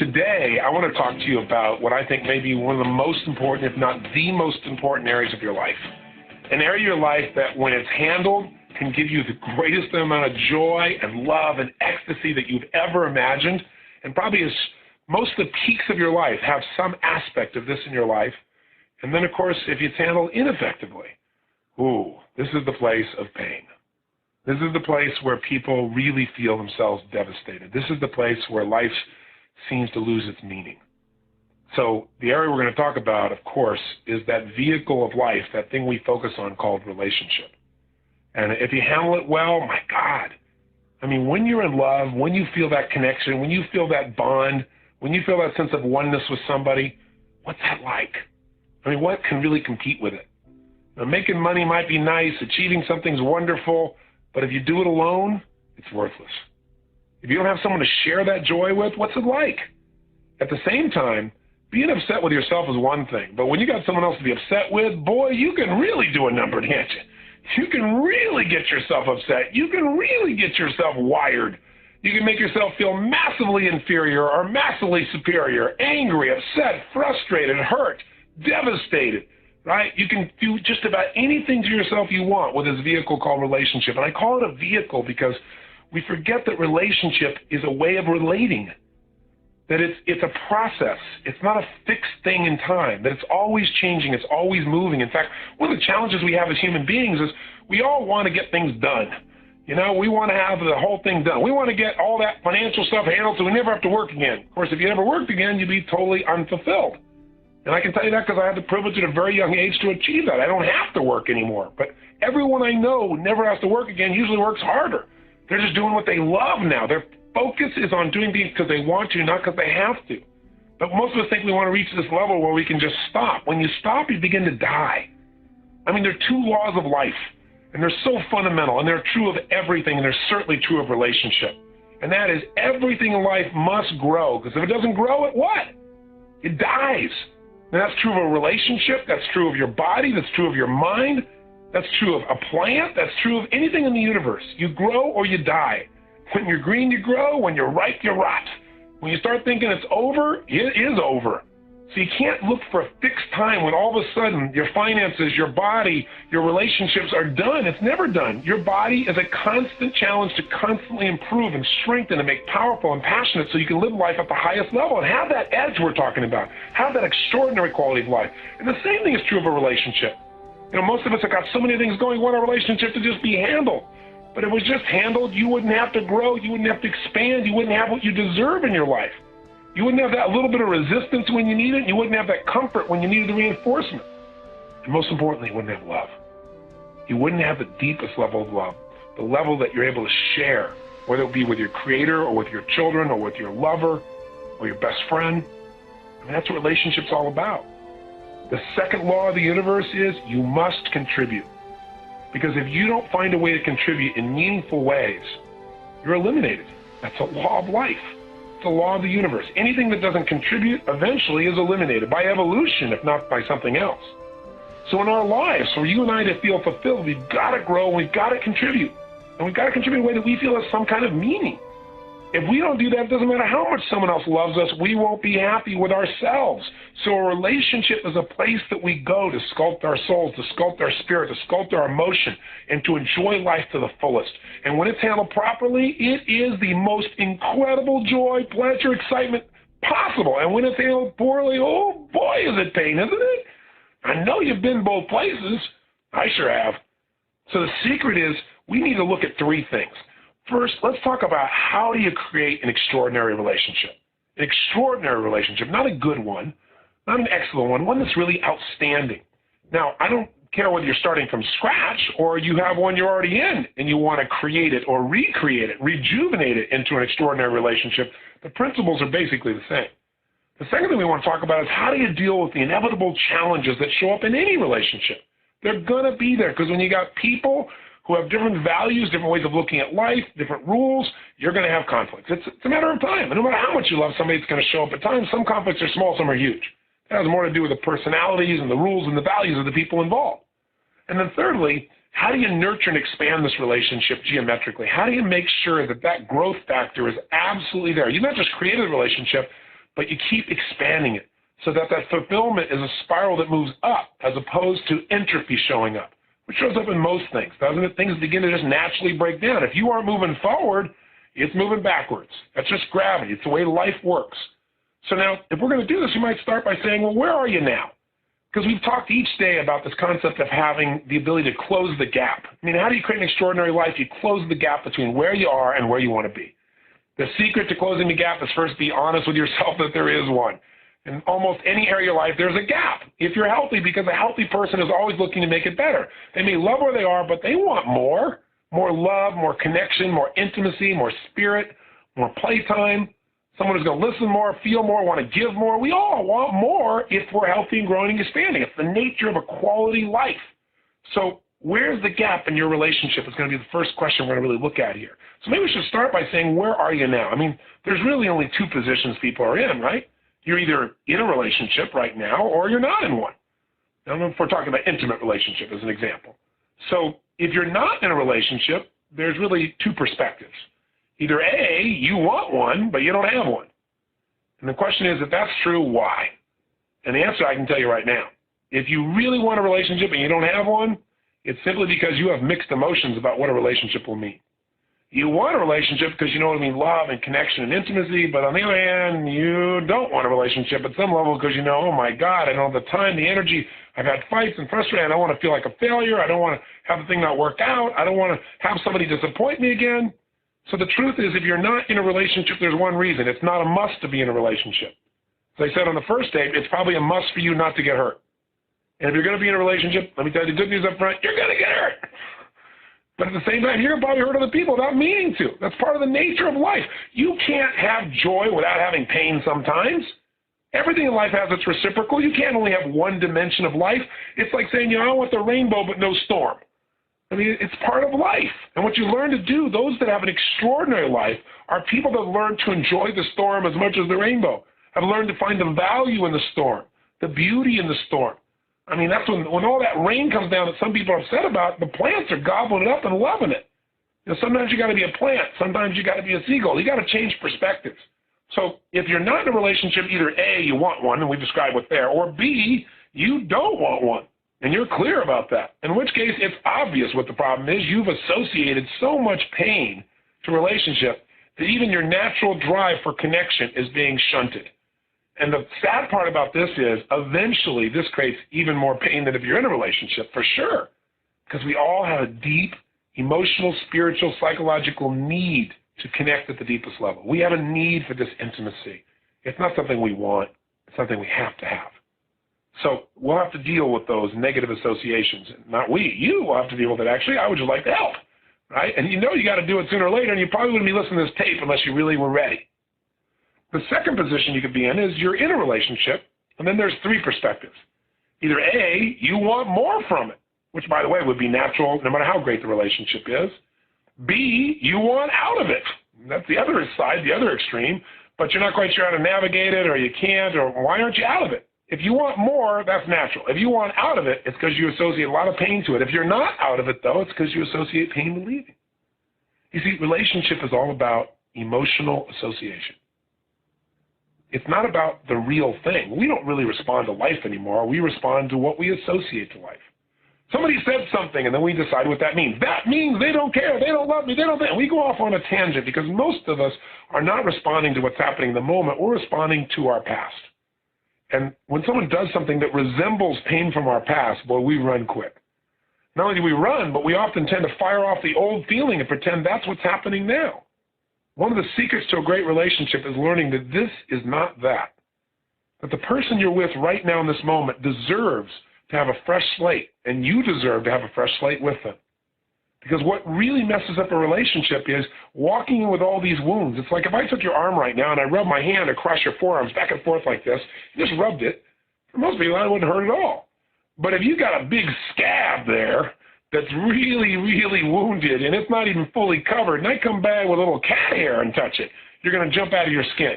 Today, I want to talk to you about what I think may be one of the most important, if not the most important areas of your life. An area of your life that, when it's handled, can give you the greatest amount of joy and love and ecstasy that you've ever imagined. And probably is most of the peaks of your life have some aspect of this in your life. And then, of course, if it's handled ineffectively, this is the place of pain. This is the place where people really feel themselves devastated. This is the place where life seems to lose its meaning. So the area we're going to talk about, of course, is that vehicle of life, that thing we focus on called relationship. And if you handle it well, my God, I mean, when you're in love, when you feel that connection, when you feel that bond, when you feel that sense of oneness with somebody, what's that like? I mean, what can really compete with it? Now, making money might be nice, achieving something's wonderful, but if you do it alone, it's worthless. If you don't have someone to share that joy with, what's it like? At the same time, being upset with yourself is one thing, but when you got someone else to be upset with, boy, you can really do a number, can't you? You can really get yourself upset. You can really get yourself wired. You can make yourself feel massively inferior or massively superior, angry, upset, frustrated, hurt, devastated, right? You can do just about anything to yourself you want with this vehicle called relationship. And I call it a vehicle because we forget that relationship is a way of relating, that it's a process. It's not a fixed thing in time, that it's always changing, it's always moving. In fact, one of the challenges we have as human beings is we all want to get things done. You know, we want to have the whole thing done. We want to get all that financial stuff handled so we never have to work again. Of course, if you never worked again, you'd be totally unfulfilled. And I can tell you that because I had the privilege at a very young age to achieve that. I don't have to work anymore. But everyone I know who never has to work again usually works harder. They're just doing what they love now. Their focus is on doing things because they want to, not because they have to. But most of us think we want to reach this level where we can just stop. When you stop, you begin to die. I mean, there are two laws of life, and they're so fundamental, and they're true of everything, and they're certainly true of relationship. And that is, everything in life must grow, because if it doesn't grow, it what? It dies. And that's true of a relationship, that's true of your body, that's true of your mind, that's true of a plant, that's true of anything in the universe. You grow or you die. When you're green, you grow. When you're ripe, you rot. When you start thinking it's over, it is over. So you can't look for a fixed time when all of a sudden your finances, your body, your relationships are done. It's never done. Your body is a constant challenge to constantly improve and strengthen and make powerful and passionate so you can live life at the highest level and have that edge we're talking about, have that extraordinary quality of life. And the same thing is true of a relationship. You know, most of us have got so many things going, we want our relationship to just be handled. But if it was just handled, you wouldn't have to grow, you wouldn't have to expand, you wouldn't have what you deserve in your life. You wouldn't have that little bit of resistance when you need it, and you wouldn't have that comfort when you needed the reinforcement. And most importantly, you wouldn't have love. You wouldn't have the deepest level of love, the level that you're able to share, whether it be with your creator or with your children or with your lover or your best friend. I mean, that's what relationship's all about. The second law of the universe is you must contribute. Because if you don't find a way to contribute in meaningful ways, you're eliminated. That's a law of life. It's a law of the universe. Anything that doesn't contribute eventually is eliminated by evolution, if not by something else. So in our lives, for you and I to feel fulfilled, we've got to grow and we've got to contribute. And we've got to contribute in a way that we feel has some kind of meaning. If we don't do that, it doesn't matter how much someone else loves us, we won't be happy with ourselves. So a relationship is a place that we go to sculpt our souls, to sculpt our spirit, to sculpt our emotion, and to enjoy life to the fullest. And when it's handled properly, it is the most incredible joy, pleasure, excitement possible. And when it's handled poorly, oh boy, is it pain, isn't it? I know you've been both places. I sure have. So the secret is we need to look at three things. First, let's talk about how do you create an extraordinary relationship. An extraordinary relationship, not a good one, not an excellent one that's really outstanding. Now, I don't care whether you're starting from scratch or you have one you're already in and you want to create it or recreate it, rejuvenate it into an extraordinary relationship. The principles are basically the same. The second thing we want to talk about is how do you deal with the inevitable challenges that show up in any relationship. They're going to be there because when you got people who have different values, different ways of looking at life, different rules, you're going to have conflicts. It's a matter of time. And no matter how much you love somebody, it's going to show up at times. Some conflicts are small, some are huge. It has more to do with the personalities and the rules and the values of the people involved. And then thirdly, how do you nurture and expand this relationship geometrically? How do you make sure that that growth factor is absolutely there? You've not just created a relationship, but you keep expanding it so that that fulfillment is a spiral that moves up as opposed to entropy showing up, which shows up in most things, doesn't it? Things begin to just naturally break down. If you aren't moving forward, it's moving backwards. That's just gravity. It's the way life works. So now, if we're going to do this, you might start by saying, well, where are you now? Because we've talked each day about this concept of having the ability to close the gap. I mean, how do you create an extraordinary life? You close the gap between where you are and where you want to be. The secret to closing the gap is first be honest with yourself that there is one. In almost any area of your life, there's a gap. If you're healthy, because a healthy person is always looking to make it better. They may love where they are, but they want more. More love, more connection, more intimacy, more spirit, more playtime. Someone who's going to listen more, feel more, want to give more. We all want more if we're healthy and growing and expanding. It's the nature of a quality life. So where's the gap in your relationship is going to be the first question we're going to really look at here. So maybe we should start by saying, where are you now? I mean, there's really only two positions people are in, right? You're either in a relationship right now or you're not in one. I don't know if we're talking about intimate relationship as an example. So if you're not in a relationship, there's really two perspectives. Either A, you want one, but you don't have one. And the question is, if that's true, why? And the answer I can tell you right now. If you really want a relationship and you don't have one, it's simply because you have mixed emotions about what a relationship will mean. You want a relationship because you know what I mean, love and connection and intimacy, but on the other hand, you don't want a relationship at some level because you know, oh my God, I don't have the time, the energy, I've had fights and frustrated, I don't want to feel like a failure, I don't want to have the thing not work out, I don't want to have somebody disappoint me again. So the truth is, if you're not in a relationship, there's one reason. It's not a must to be in a relationship. As I said on the first date, it's probably a must for you not to get hurt. And if you're going to be in a relationship, let me tell you the good news up front, you're going to get hurt. But at the same time, you're going to probably hurt other people without meaning to. That's part of the nature of life. You can't have joy without having pain sometimes. Everything in life has its reciprocal. You can't only have one dimension of life. It's like saying, you know, I want the rainbow but no storm. I mean, it's part of life. And what you learn to do, those that have an extraordinary life, are people that learn to enjoy the storm as much as the rainbow, have learned to find the value in the storm, the beauty in the storm. I mean, that's when all that rain comes down that some people are upset about, the plants are gobbling it up and loving it. You know, sometimes you got to be a plant. Sometimes you got to be a seagull. You got to change perspectives. So if you're not in a relationship, either A, you want one, and we described what's there, or B, you don't want one. And you're clear about that, in which case it's obvious what the problem is. You've associated so much pain to relationship that even your natural drive for connection is being shunted. And the sad part about this is eventually this creates even more pain than if you're in a relationship, for sure, because we all have a deep emotional, spiritual, psychological need to connect at the deepest level. We have a need for this intimacy. It's not something we want. It's something we have to have. So we'll have to deal with those negative associations. Not we. You will have to deal with it, actually. I would just like to help, right? And you know you got to do it sooner or later, and you probably wouldn't be listening to this tape unless you really were ready. The second position you could be in is you're in a relationship, and then there's three perspectives. Either A, you want more from it, which, by the way, would be natural no matter how great the relationship is. B, you want out of it. That's the other side, the other extreme, but you're not quite sure how to navigate it, or you can't, or why aren't you out of it? If you want more, that's natural. If you want out of it, it's because you associate a lot of pain to it. If you're not out of it, though, it's because you associate pain with leaving. You see, relationship is all about emotional association. It's not about the real thing. We don't really respond to life anymore. We respond to what we associate to life. Somebody said something, and then we decide what that means. That means they don't care, they don't love me, they don't think. We go off on a tangent because most of us are not responding to what's happening in the moment. We're responding to our past. And when someone does something that resembles pain from our past, boy, we run quick. Not only do we run, but we often tend to fire off the old feeling and pretend that's what's happening now. One of the secrets to a great relationship is learning that this is not that. That the person you're with right now in this moment deserves to have a fresh slate, and you deserve to have a fresh slate with them. Because what really messes up a relationship is walking in with all these wounds. It's like if I took your arm right now and I rubbed my hand across your forearms back and forth like this, just rubbed it, for most people that wouldn't hurt at all. But if you got a big scab there that's really, really wounded and it's not even fully covered, and I come back with a little cat hair and touch it, you're going to jump out of your skin.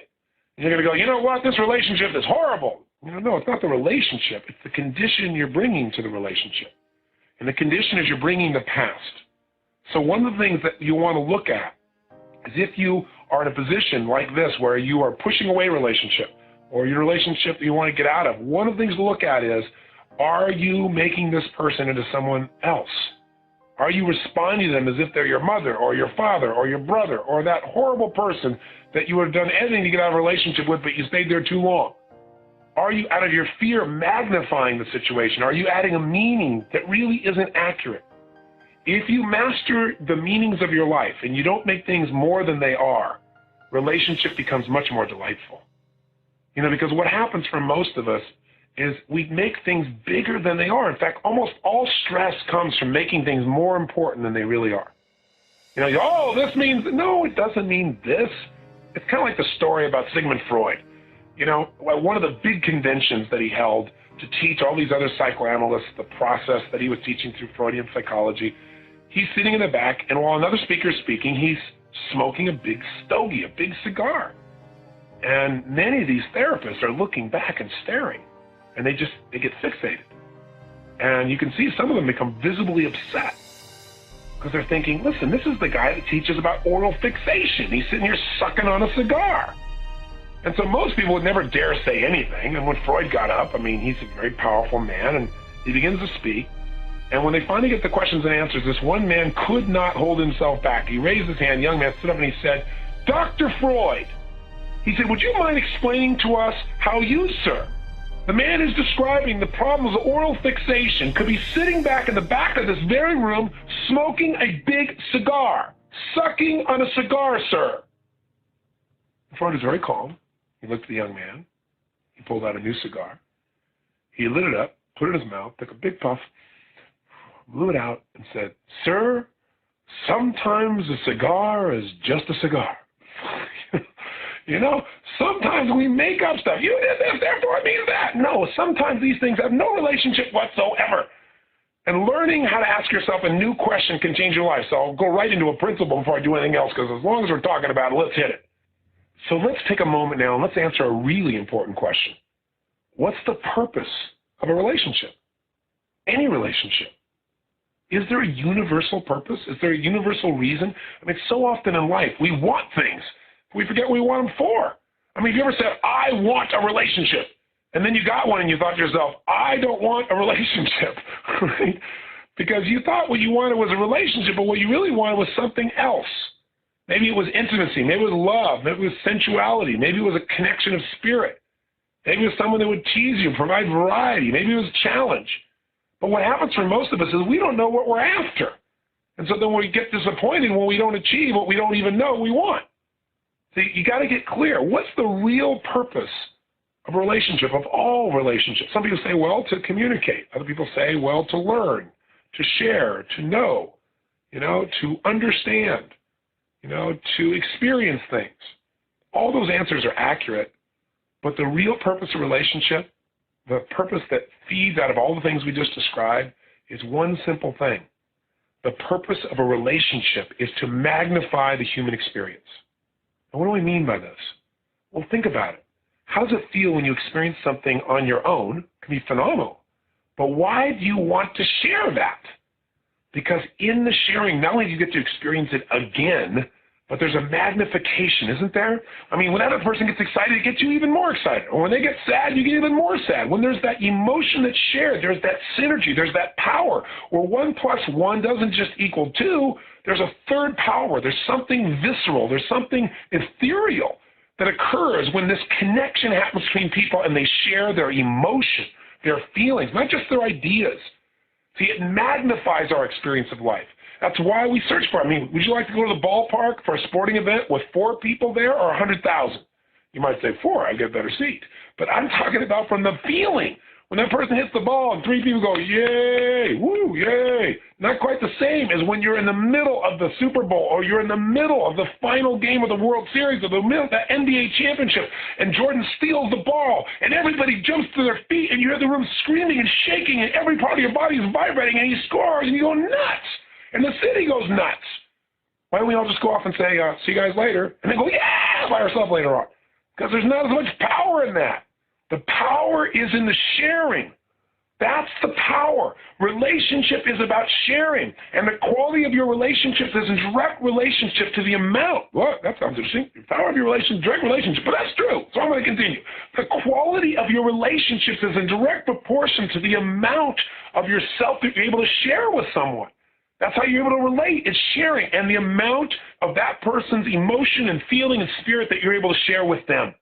And you're going to go, you know what, this relationship is horrible. You know, no, it's not the relationship. It's the condition you're bringing to the relationship. And the condition is you're bringing the past. So one of the things that you want to look at is if you are in a position like this where you are pushing away a relationship, or your relationship that you want to get out of, one of the things to look at is, are you making this person into someone else? Are you responding to them as if they're your mother or your father or your brother or that horrible person that you would have done anything to get out of a relationship with, but you stayed there too long? Are you, out of your fear, magnifying the situation? Are you adding a meaning that really isn't accurate? If you master the meanings of your life and you don't make things more than they are, relationship becomes much more delightful. Because what happens for most of us is we make things bigger than they are. In fact, almost all stress comes from making things more important than they really are. This means, no, it doesn't mean this. It's kind of like the story about Sigmund Freud. One of the big conventions that he held to teach all these other psychoanalysts the process that he was teaching through Freudian psychology, he's sitting in the back, and while another speaker is speaking, he's smoking a big stogie, a big cigar. And many of these therapists are looking back and staring. And they get fixated. And you can see some of them become visibly upset because they're thinking, listen, this is the guy that teaches about oral fixation. He's sitting here sucking on a cigar. And so most people would never dare say anything. And when Freud got up, he's a very powerful man, and he begins to speak. And when they finally get the questions and answers, this one man could not hold himself back. He raised his hand, young man stood up, and he said, Dr. Freud, he said, would you mind explaining to us how you, sir, the man who's describing the problems of oral fixation, could be sitting back in the back of this very room smoking a big cigar, sucking on a cigar, sir? Freud was very calm. He looked at the young man. He pulled out a new cigar. He lit it up, put it in his mouth, took a big puff, blew it out, and said, Sir, sometimes a cigar is just a cigar. Sometimes we make up stuff. You did this, therefore it means that. No, sometimes these things have no relationship whatsoever. And learning how to ask yourself a new question can change your life. So I'll go right into a principle before I do anything else, because as long as we're talking about it, let's hit it. So let's take a moment now and let's answer a really important question. What's the purpose of a relationship? Any relationship. Is there a universal purpose? Is there a universal reason? So often in life, we want things. We forget what we want them for. Have you ever said, I want a relationship? And then you got one and you thought to yourself, I don't want a relationship, right? Because you thought what you wanted was a relationship, but what you really wanted was something else. Maybe it was intimacy. Maybe it was love. Maybe it was sensuality. Maybe it was a connection of spirit. Maybe it was someone that would tease you, provide variety. Maybe it was a challenge. But what happens for most of us is we don't know what we're after. And so then we get disappointed when we don't achieve what we don't even know we want. So you got to get clear. What's the real purpose of a relationship, of all relationships? Some people say, well, to communicate. Other people say, well, to learn, to share, to know, to understand, to experience things. All those answers are accurate, but the real purpose of a relationship, the purpose that feeds out of all the things we just described, is one simple thing. The purpose of a relationship is to magnify the human experience. And what do I mean by this? Well, think about it. How does it feel when you experience something on your own? It can be phenomenal. But why do you want to share that? Because in the sharing, not only do you get to experience it again, but there's a magnification, isn't there? When that other person gets excited, it gets you even more excited. Or when they get sad, you get even more sad. When there's that emotion that's shared, there's that synergy, there's that power, where 1 + 1 doesn't just equal 2, there's a third power. There's something visceral. There's something ethereal that occurs when this connection happens between people and they share their emotion, their feelings, not just their ideas. See, it magnifies our experience of life. That's why we search for it. Would you like to go to the ballpark for a sporting event with 4 people there or 100,000? You might say 4, I get a better seat. But I'm talking about from the feeling. When that person hits the ball and 3 people go, yay, woo, yay. Not quite the same as when you're in the middle of the Super Bowl or you're in the middle of the final game of the World Series or the middle of the NBA championship and Jordan steals the ball and everybody jumps to their feet and you hear the room screaming and shaking and every part of your body is vibrating and he scores and you go nuts. And the city goes nuts. Why don't we all just go off and say, see you guys later, and then go, yeah, by ourselves later on? Because there's not as much power in that. The power is in the sharing. That's the power. Relationship is about sharing, and the quality of your relationships is in direct relationship to the amount. Well, that sounds interesting. The power of your relationship, direct relationship, but that's true, so I'm going to continue. The quality of your relationships is in direct proportion to the amount of yourself that you're able to share with someone. That's how you're able to relate. It's sharing, and the amount of that person's emotion and feeling and spirit that you're able to share with them.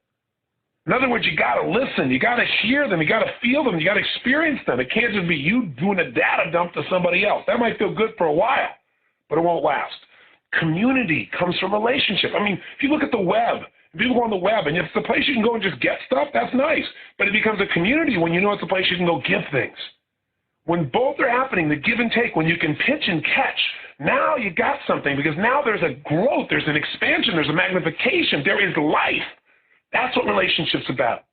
In other words, you got to listen, you got to hear them, you got to feel them, you got to experience them. It can't just be you doing a data dump to somebody else. That might feel good for a while, but it won't last. Community comes from relationship. I mean, if you look at the web, people go on the web, and it's a place you can go and just get stuff, that's nice. But it becomes a community when you know it's a place you can go give things. When both are happening, the give and take, when you can pitch and catch, now you got something, because now there's a growth, there's an expansion, there's a magnification, there is life. That's what relationship's about.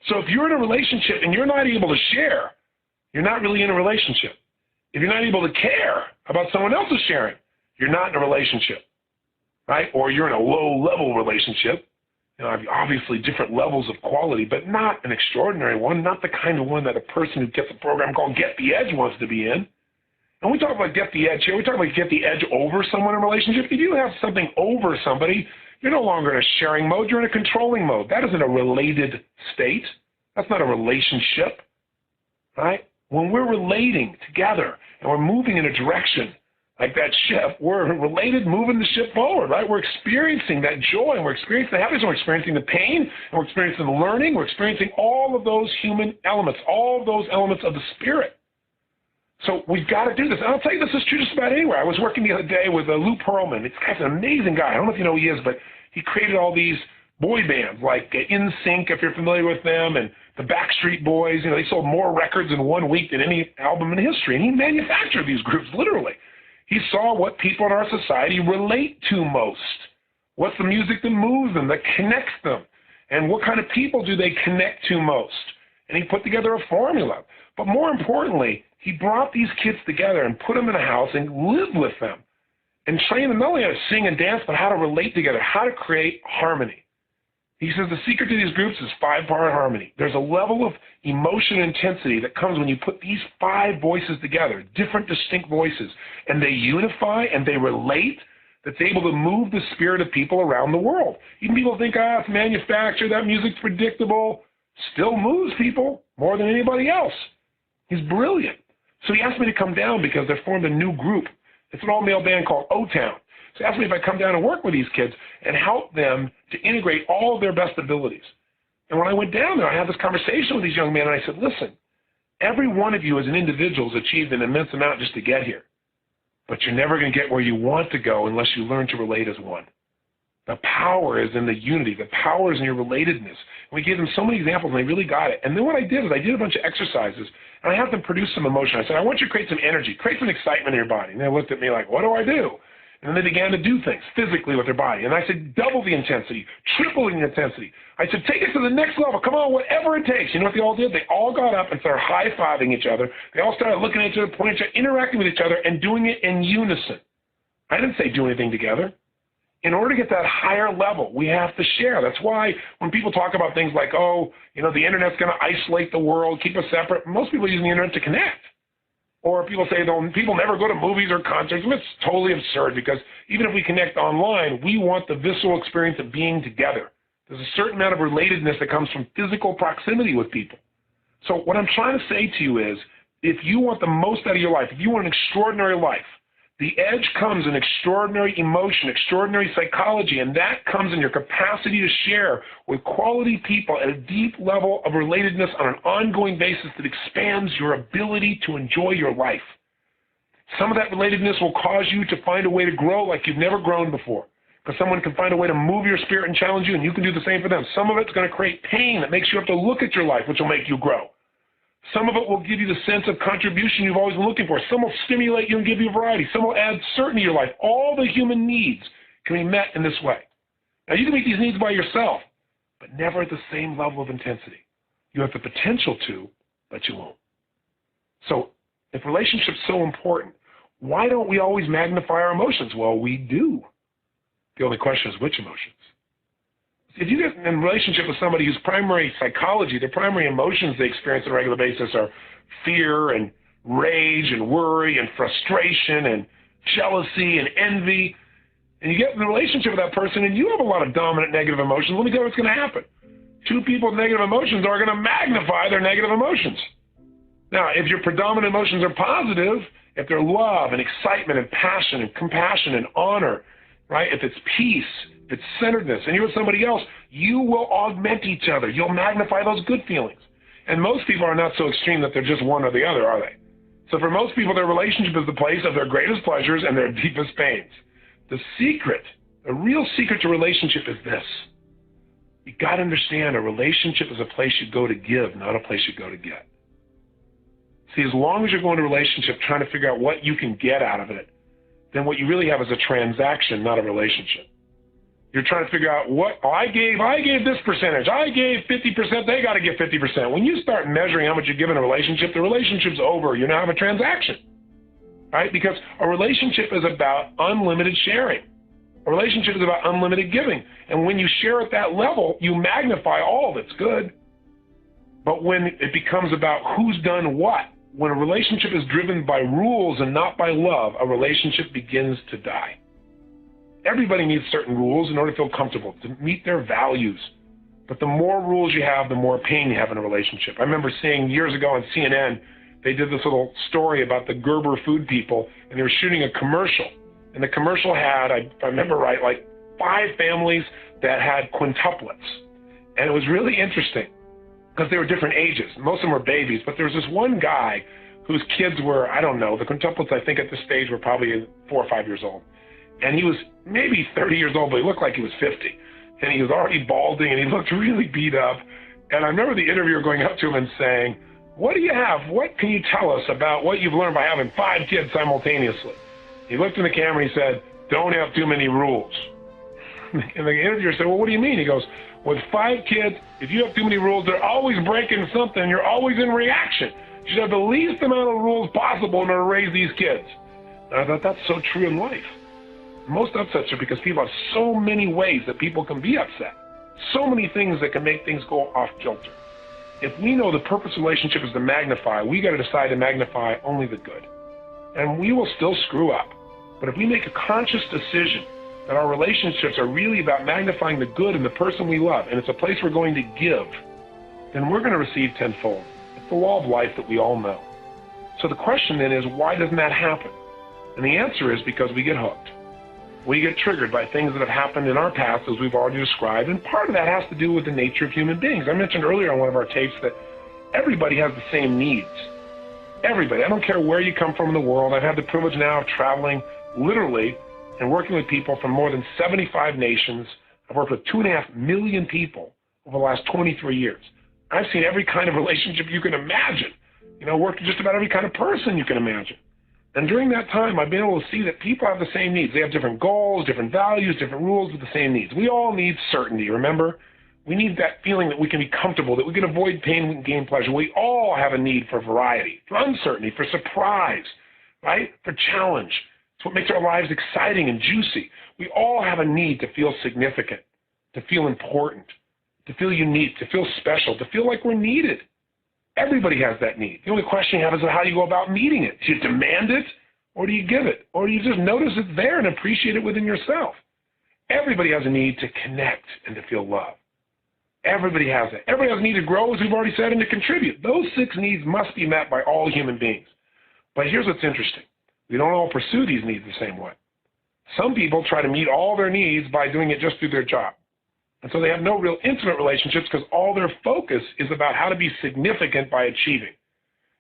So if you're in a relationship and you're not able to share, you're not really in a relationship. If you're not able to care about someone else's sharing, you're not in a relationship, right? Or you're in a low-level relationship. You know, obviously different levels of quality, but not an extraordinary one, not the kind of one that a person who gets a program called Get the Edge wants to be in. And we talk about get the edge here. We talk about get the edge over someone in a relationship. If you have something over somebody, you're no longer in a sharing mode. You're in a controlling mode. That isn't a related state. That's not a relationship, right? When we're relating together and we're moving in a direction like that ship, we're related, moving the ship forward, right? We're experiencing that joy, and we're experiencing the happiness, we're experiencing the pain, and we're experiencing the learning, we're experiencing all of those human elements, all of those elements of the spirit. So we've got to do this. And I'll tell you, this is true just about anywhere. I was working the other day with Lou Pearlman. This guy's an amazing guy. I don't know if you know who he is, but he created all these boy bands like NSYNC, if you're familiar with them, and the Backstreet Boys. You know, they sold more records in 1 week than any album in history. And he manufactured these groups, literally. He saw what people in our society relate to most. What's the music that moves them, that connects them? And what kind of people do they connect to most? And he put together a formula. But more importantly, he brought these kids together and put them in a house and lived with them and trained them not only how to sing and dance, but how to relate together, how to create harmony. He says the secret to these groups is 5-part harmony. There's a level of emotion and intensity that comes when you put these 5 voices together, different distinct voices, and they unify and they relate, that's able to move the spirit of people around the world. Even people think, it's manufactured, that music's predictable, still moves people more than anybody else. He's brilliant. So he asked me to come down because they formed a new group. It's an all-male band called O-Town. So he asked me if I'd come down and work with these kids and help them to integrate all of their best abilities. And when I went down there, I had this conversation with these young men, and I said, listen, every one of you as an individual has achieved an immense amount just to get here. But you're never going to get where you want to go unless you learn to relate as one. The power is in the unity. The power is in your relatedness. And we gave them so many examples, and they really got it. And then what I did is I did a bunch of exercises, and I had them produce some emotion. I said, I want you to create some energy, create some excitement in your body. And they looked at me like, what do I do? And then they began to do things physically with their body. And I said, double the intensity, triple the intensity. I said, take it to the next level. Come on, whatever it takes. You know what they all did? They all got up and started high-fiving each other. They all started looking at each other, pointing at each other, interacting with each other, and doing it in unison. I didn't say do anything together. In order to get that higher level, we have to share. That's why when people talk about things like, the internet's going to isolate the world, keep us separate, most people use the internet to connect. Or people say, people never go to movies or concerts. It's totally absurd because even if we connect online, we want the visceral experience of being together. There's a certain amount of relatedness that comes from physical proximity with people. So what I'm trying to say to you is, if you want the most out of your life, if you want an extraordinary life, the edge comes in extraordinary emotion, extraordinary psychology, and that comes in your capacity to share with quality people at a deep level of relatedness on an ongoing basis that expands your ability to enjoy your life. Some of that relatedness will cause you to find a way to grow like you've never grown before, because someone can find a way to move your spirit and challenge you, and you can do the same for them. Some of it's going to create pain that makes you have to look at your life, which will make you grow. Some of it will give you the sense of contribution you've always been looking for. Some will stimulate you and give you variety. Some will add certainty to your life. All the human needs can be met in this way. Now, you can meet these needs by yourself, but never at the same level of intensity. You have the potential to, but you won't. So if relationship's so important, why don't we always magnify our emotions? Well, we do. The only question is which emotions. If you get in a relationship with somebody whose primary psychology, their primary emotions they experience on a regular basis are fear and rage and worry and frustration and jealousy and envy, and you get in a relationship with that person and you have a lot of dominant negative emotions, let me tell you what's going to happen. Two people with negative emotions are going to magnify their negative emotions. Now, if your predominant emotions are positive, if they're love and excitement and passion and compassion and honor, right? If it's peace, if it's centeredness, and you're with somebody else, you will augment each other. You'll magnify those good feelings. And most people are not so extreme that they're just one or the other, are they? So for most people, their relationship is the place of their greatest pleasures and their deepest pains. The secret, the real secret to relationship is this. You got to understand a relationship is a place you go to give, not a place you go to get. See, as long as you're going to a relationship trying to figure out what you can get out of it, then what you really have is a transaction, not a relationship. You're trying to figure out what, I gave this percentage. I gave 50%, they got to give 50%. When you start measuring how much you give in a relationship, the relationship's over. You now have a transaction, right? Because a relationship is about unlimited sharing. A relationship is about unlimited giving. And when you share at that level, you magnify all that's good. But when it becomes about who's done what, when a relationship is driven by rules and not by love, a relationship begins to die. Everybody needs certain rules in order to feel comfortable, to meet their values. But the more rules you have, the more pain you have in a relationship. I remember seeing years ago on CNN, they did this little story about the Gerber food people, and they were shooting a commercial. And the commercial had, if I remember right, like 5 families that had quintuplets. And it was really interesting because they were different ages. Most of them were babies, but there was this one guy whose kids were, I don't know, the quintuplets I think at this stage were probably 4 or 5 years old. And he was maybe 30 years old, but he looked like he was 50. And he was already balding, and he looked really beat up. And I remember the interviewer going up to him and saying, what do you have? What can you tell us about what you've learned by having 5 kids simultaneously? He looked in the camera and he said, don't have too many rules. And the interviewer said, well, what do you mean? He goes, with 5 kids, if you have too many rules, they're always breaking something. You're always in reaction. You should have the least amount of rules possible in order to raise these kids. And I thought that's so true in life. Most upsets are because people have so many ways that people can be upset. So many things that can make things go off kilter. If we know the purpose of relationship is to magnify, we got to decide to magnify only the good. And we will still screw up. But if we make a conscious decision that our relationships are really about magnifying the good in the person we love, and it's a place we're going to give, then we're going to receive tenfold. It's the law of life that we all know. So the question then is, why doesn't that happen? And the answer is because we get hooked. We get triggered by things that have happened in our past, as we've already described, and part of that has to do with the nature of human beings. I mentioned earlier on one of our tapes that everybody has the same needs. Everybody. I don't care where you come from in the world. I've had the privilege now of traveling literally and working with people from more than 75 nations. I've worked with 2.5 million people over the last 23 years. I've seen every kind of relationship you can imagine. Worked with just about every kind of person you can imagine. And during that time, I've been able to see that people have the same needs. They have different goals, different values, different rules with the same needs. We all need certainty, remember? We need that feeling that we can be comfortable, that we can avoid pain, we can gain pleasure. We all have a need for variety, for uncertainty, for surprise, right? For challenge. It's what makes our lives exciting and juicy. We all have a need to feel significant, to feel important, to feel unique, to feel special, to feel like we're needed. Everybody has that need. The only question you have is how you go about meeting it. Do you demand it, or do you give it? Or do you just notice it's there and appreciate it within yourself? Everybody has a need to connect and to feel love. Everybody has it. Everybody has a need to grow, as we've already said, and to contribute. Those 6 needs must be met by all human beings. But here's what's interesting. We don't all pursue these needs the same way. Some people try to meet all their needs by doing it just through their job. And so they have no real intimate relationships because all their focus is about how to be significant by achieving.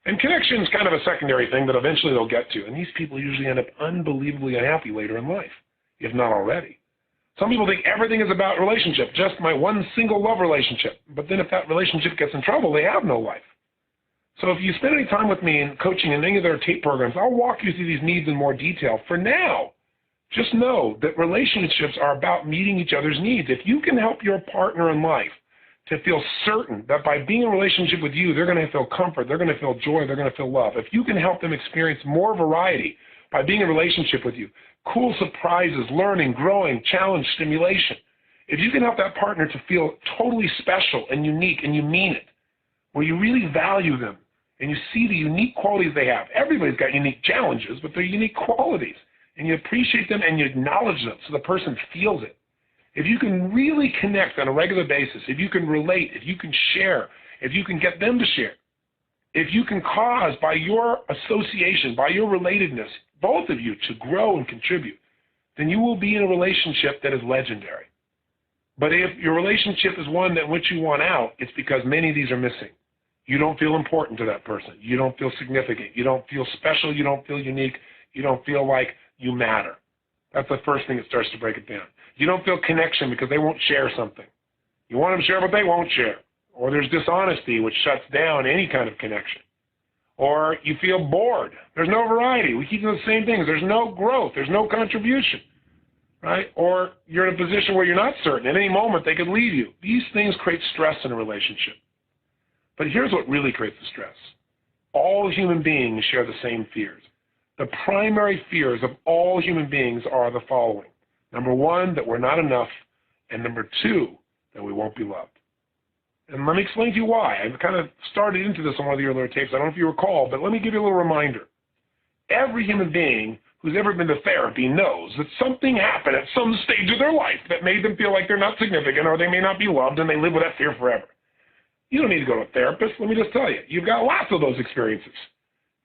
And connection is kind of a secondary thing that eventually they'll get to. And these people usually end up unbelievably unhappy later in life, if not already. Some people think everything is about relationship, just my one single love relationship. But then if that relationship gets in trouble, they have no life. So if you spend any time with me in coaching in any of their tape programs, I'll walk you through these needs in more detail. For now, just know that relationships are about meeting each other's needs. If you can help your partner in life to feel certain that by being in a relationship with you, they're going to feel comfort, they're going to feel joy, they're going to feel love. If you can help them experience more variety by being in a relationship with you, cool surprises, learning, growing, challenge, stimulation. if you can help that partner to feel totally special and unique and you mean it, where you really value them and you see the unique qualities they have. Everybody's got unique challenges, but they're unique qualities. And you appreciate them and you acknowledge them so the person feels it. If you can really connect on a regular basis, if you can relate, if you can share, if you can get them to share, if you can cause by your association, by your relatedness, both of you to grow and contribute, then you will be in a relationship that is legendary. But if your relationship is one that which you want out, it's because many of these are missing. You don't feel important to that person. You don't feel significant. You don't feel special. You don't feel unique. You don't feel like you matter. That's the first thing that starts to break it down. You don't feel connection because they won't share something. You want them to share, but they won't share. Or there's dishonesty, which shuts down any kind of connection. Or you feel bored. There's no variety. We keep doing the same things. There's no growth. There's no contribution, right? Or you're in a position where you're not certain. At any moment, they could leave you. These things create stress in a relationship. But here's what really creates the stress. All human beings share the same fears. The primary fears of all human beings are the following. Number one, that we're not enough. And number two, that we won't be loved. And let me explain to you why. I've kind of started into this on one of the earlier tapes. I don't know if you recall, but let me give you a little reminder. Every human being who's ever been to therapy knows that something happened at some stage of their life that made them feel like they're not significant or they may not be loved, and they live with that fear forever. You don't need to go to a therapist. Let me just tell you. You've got lots of those experiences.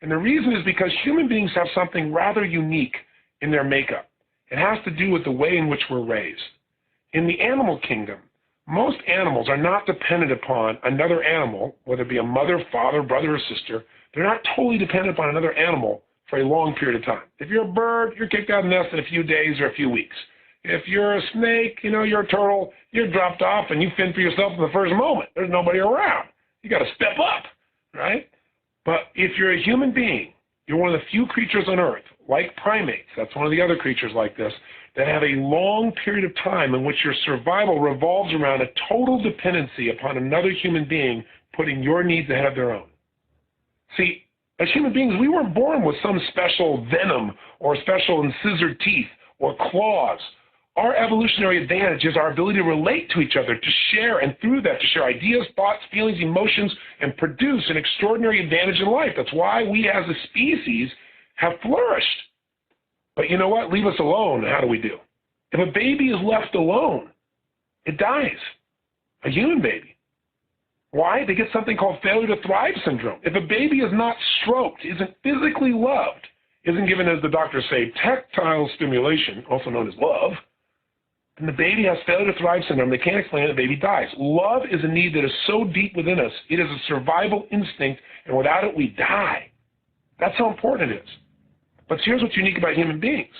And the reason is because human beings have something rather unique in their makeup. It has to do with the way in which we're raised. In the animal kingdom, most animals are not dependent upon another animal, whether it be a mother, father, brother, or sister. They're not totally dependent upon another animal for a long period of time. If you're a bird, you're kicked out of the nest in a few days or a few weeks. If you're a snake, you're a turtle, you're dropped off and you fend for yourself in the first moment. There's nobody around. You got to step up, right? But if you're a human being, you're one of the few creatures on Earth, like primates, that's one of the other creatures like this, that have a long period of time in which your survival revolves around a total dependency upon another human being putting your needs ahead of their own. See, as human beings, we weren't born with some special venom or special incisor teeth or claws. Our evolutionary advantage is our ability to relate to each other, to share, and through that, to share ideas, thoughts, feelings, emotions, and produce an extraordinary advantage in life. That's why we as a species have flourished. But you know what? Leave us alone. How do we do? If a baby is left alone, it dies. A human baby. Why? They get something called failure to thrive syndrome. If a baby is not stroked, isn't physically loved, isn't given, as the doctors say, tactile stimulation, also known as love, and the baby has failure to thrive syndrome, they can't explain it, the baby dies. Love is a need that is so deep within us. It is a survival instinct, and without it, we die. That's how important it is. But here's what's unique about human beings.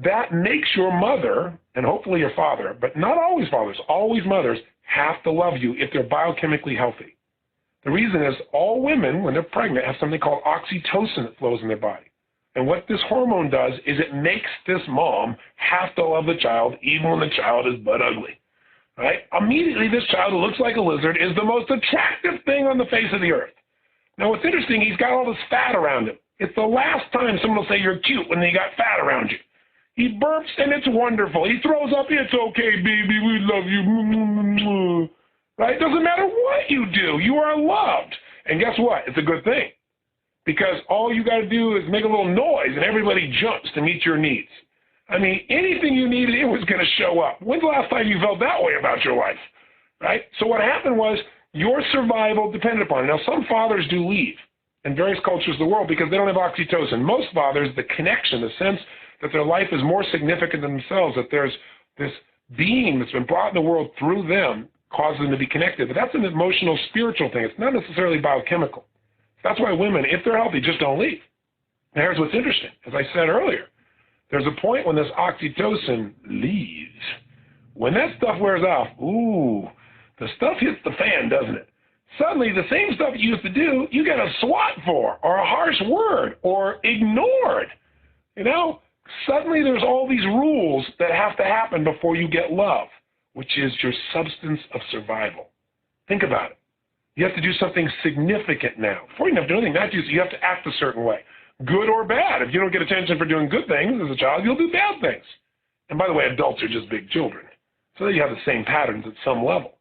That makes your mother, and hopefully your father, but not always fathers, always mothers, have to love you if they're biochemically healthy. The reason is all women, when they're pregnant, have something called oxytocin that flows in their body. And what this hormone does is it makes this mom have to love the child even when the child is butt ugly. Right? Immediately, this child who looks like a lizard is the most attractive thing on the face of the earth. Now, what's interesting, he's got all this fat around him. It's the last time someone will say you're cute when they got fat around you. He burps, and it's wonderful. He throws up, it's okay, baby, we love you. Right? It doesn't matter what you do. You are loved. And guess what? It's a good thing. Because all you got to do is make a little noise, and everybody jumps to meet your needs. I mean, anything you needed, it was going to show up. When's the last time you felt that way about your life? Right? So what happened was your survival depended upon it. Now, some fathers do leave in various cultures of the world because they don't have oxytocin. Most fathers, the connection, the sense that their life is more significant than themselves, that there's this being that's been brought in the world through them, causes them to be connected. But that's an emotional, spiritual thing. It's not necessarily biochemical. That's why women, if they're healthy, just don't leave. Now, here's what's interesting. As I said earlier, there's a point when this oxytocin leaves. When that stuff wears off, ooh, the stuff hits the fan, doesn't it? Suddenly, the same stuff you used to do, you get a swat for, or a harsh word, or ignored. Suddenly there's all these rules that have to happen before you get love, which is your substance of survival. Think about it. You have to do something significant now. Before you have to do anything, you have to act a certain way, good or bad. If you don't get attention for doing good things as a child, you'll do bad things. And by the way, adults are just big children. so that you have the same patterns at some level.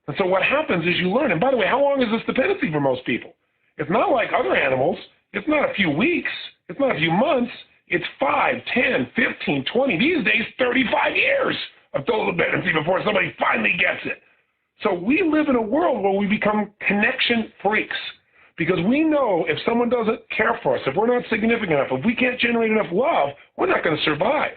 And so what happens is you learn. And by the way, how long is this dependency for most people? It's not like other animals. It's not a few weeks. It's not a few months. It's 5, 10, 15, 20, these days 35 years of total dependency before somebody finally gets it. So we live in a world where we become connection freaks because we know if someone doesn't care for us, if we're not significant enough, if we can't generate enough love, we're not going to survive.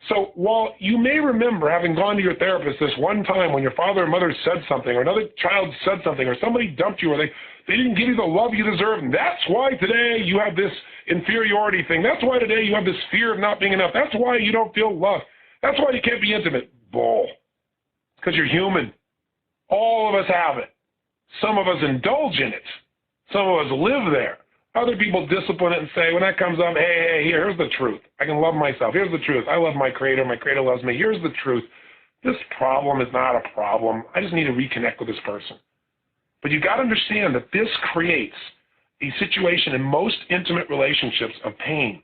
So while you may remember having gone to your therapist this one time when your father or mother said something or another child said something or somebody dumped you or they didn't give you the love you deserve, and that's why today you have this inferiority thing. That's why today you have this fear of not being enough. That's why you don't feel loved. That's why you can't be intimate. Bull. Because you're human. All of us have it. Some of us indulge in it. Some of us live there. Other people discipline it and say, when that comes up, hey, here's the truth. I can love myself. Here's the truth. I love my Creator. My Creator loves me. Here's the truth. This problem is not a problem. I just need to reconnect with this person. But you've got to understand that this creates a situation in most intimate relationships of pain.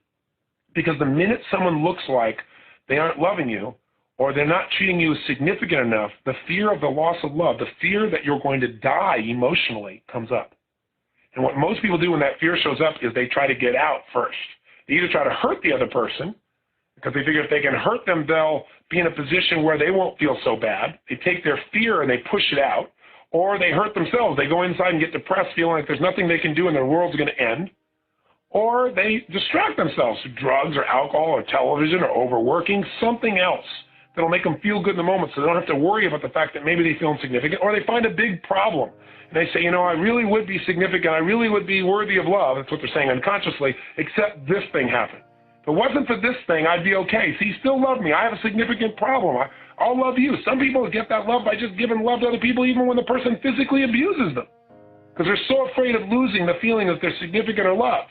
Because the minute someone looks like they aren't loving you or they're not treating you as significant enough, the fear of the loss of love, the fear that you're going to die emotionally comes up. And what most people do when that fear shows up is they try to get out first. They either try to hurt the other person because they figure if they can hurt them, they'll be in a position where they won't feel so bad. They take their fear and they push it out. Or they hurt themselves. They go inside and get depressed, feeling like there's nothing they can do and their world's going to end. Or they distract themselves with drugs or alcohol or television or overworking, something else that'll make them feel good in the moment so they don't have to worry about the fact that maybe they feel insignificant. Or they find a big problem. And they say, I really would be significant. I really would be worthy of love. That's what they're saying unconsciously, except this thing happened. If it wasn't for this thing, I'd be okay. See, you still love me. I have a significant problem. I'll love you. Some people get that love by just giving love to other people even when the person physically abuses them. Because they're so afraid of losing the feeling that they're significant or loved.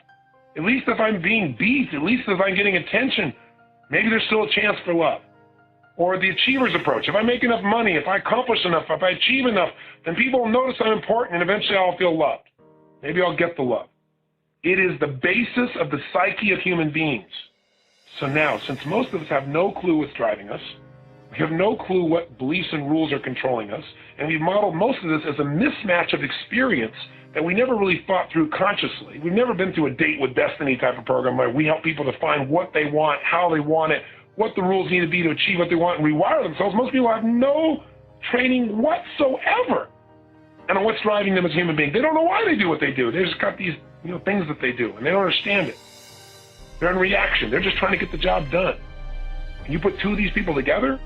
At least if I'm being beat, at least if I'm getting attention, maybe there's still a chance for love. Or the achiever's approach. If I make enough money, if I accomplish enough, if I achieve enough, then people will notice I'm important and eventually I'll feel loved. Maybe I'll get the love. It is the basis of the psyche of human beings. So now, since most of us have no clue what's driving us, we have no clue what beliefs and rules are controlling us, and we've modeled most of this as a mismatch of experience that we never really thought through consciously. We've never been through a date with destiny type of program where we help people to find what they want, how they want it, what the rules need to be to achieve what they want and rewire themselves. Most people have no training whatsoever and on what's driving them as human beings. They don't know why they do what they do. They just got these things that they do, and they don't understand it. They're in reaction. They're just trying to get the job done. And you put two of these people together,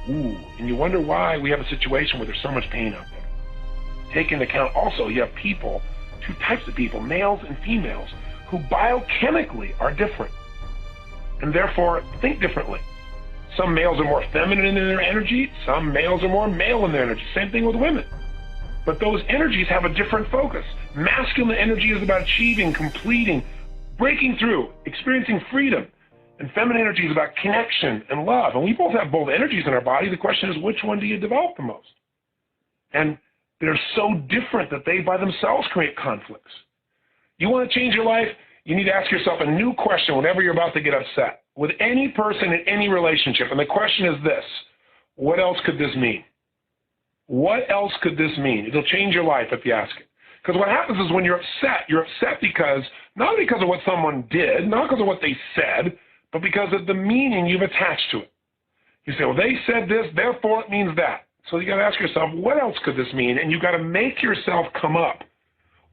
and you wonder why we have a situation where there's so much pain out there. Take into account also you have people, two types of people, males and females, who biochemically are different and therefore think differently. Some males are more feminine in their energy. Some males are more male in their energy. Same thing with women. But those energies have a different focus. Masculine energy is about achieving, completing, breaking through, experiencing freedom. And feminine energy is about connection and love. And we both have both energies in our body. The question is, which one do you develop the most? And they're so different that they by themselves create conflicts. You want to change your life? You need to ask yourself a new question whenever you're about to get upset. With any person in any relationship. And the question is this: what else could this mean? What else could this mean? It'll change your life if you ask it. Because what happens is when you're upset because, not because of what someone did, not because of what they said, but because of the meaning you've attached to it. You say, well, they said this, therefore it means that. So you got to ask yourself, what else could this mean? And you've got to make yourself come up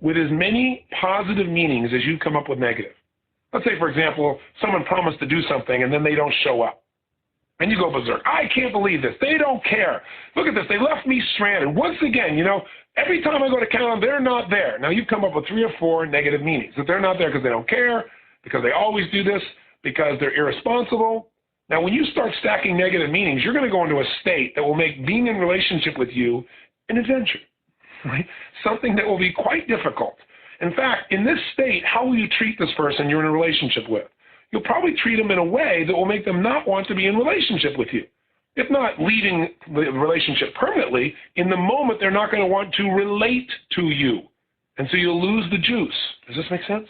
with as many positive meanings as you come up with negative. Let's say, for example, someone promised to do something and then they don't show up. And you go berserk. I can't believe this. They don't care. Look at this. They left me stranded. Once again, every time I go to count them, they're not there. Now, you've come up with 3 or 4 negative meanings. That they're not there because they don't care, because they always do this, because they're irresponsible. Now, when you start stacking negative meanings, you're going to go into a state that will make being in relationship with you an adventure, right? Something that will be quite difficult. In fact, in this state, how will you treat this person you're in a relationship with? You'll probably treat them in a way that will make them not want to be in relationship with you. If not leaving the relationship permanently, in the moment they're not going to want to relate to you. And so you'll lose the juice. Does this make sense?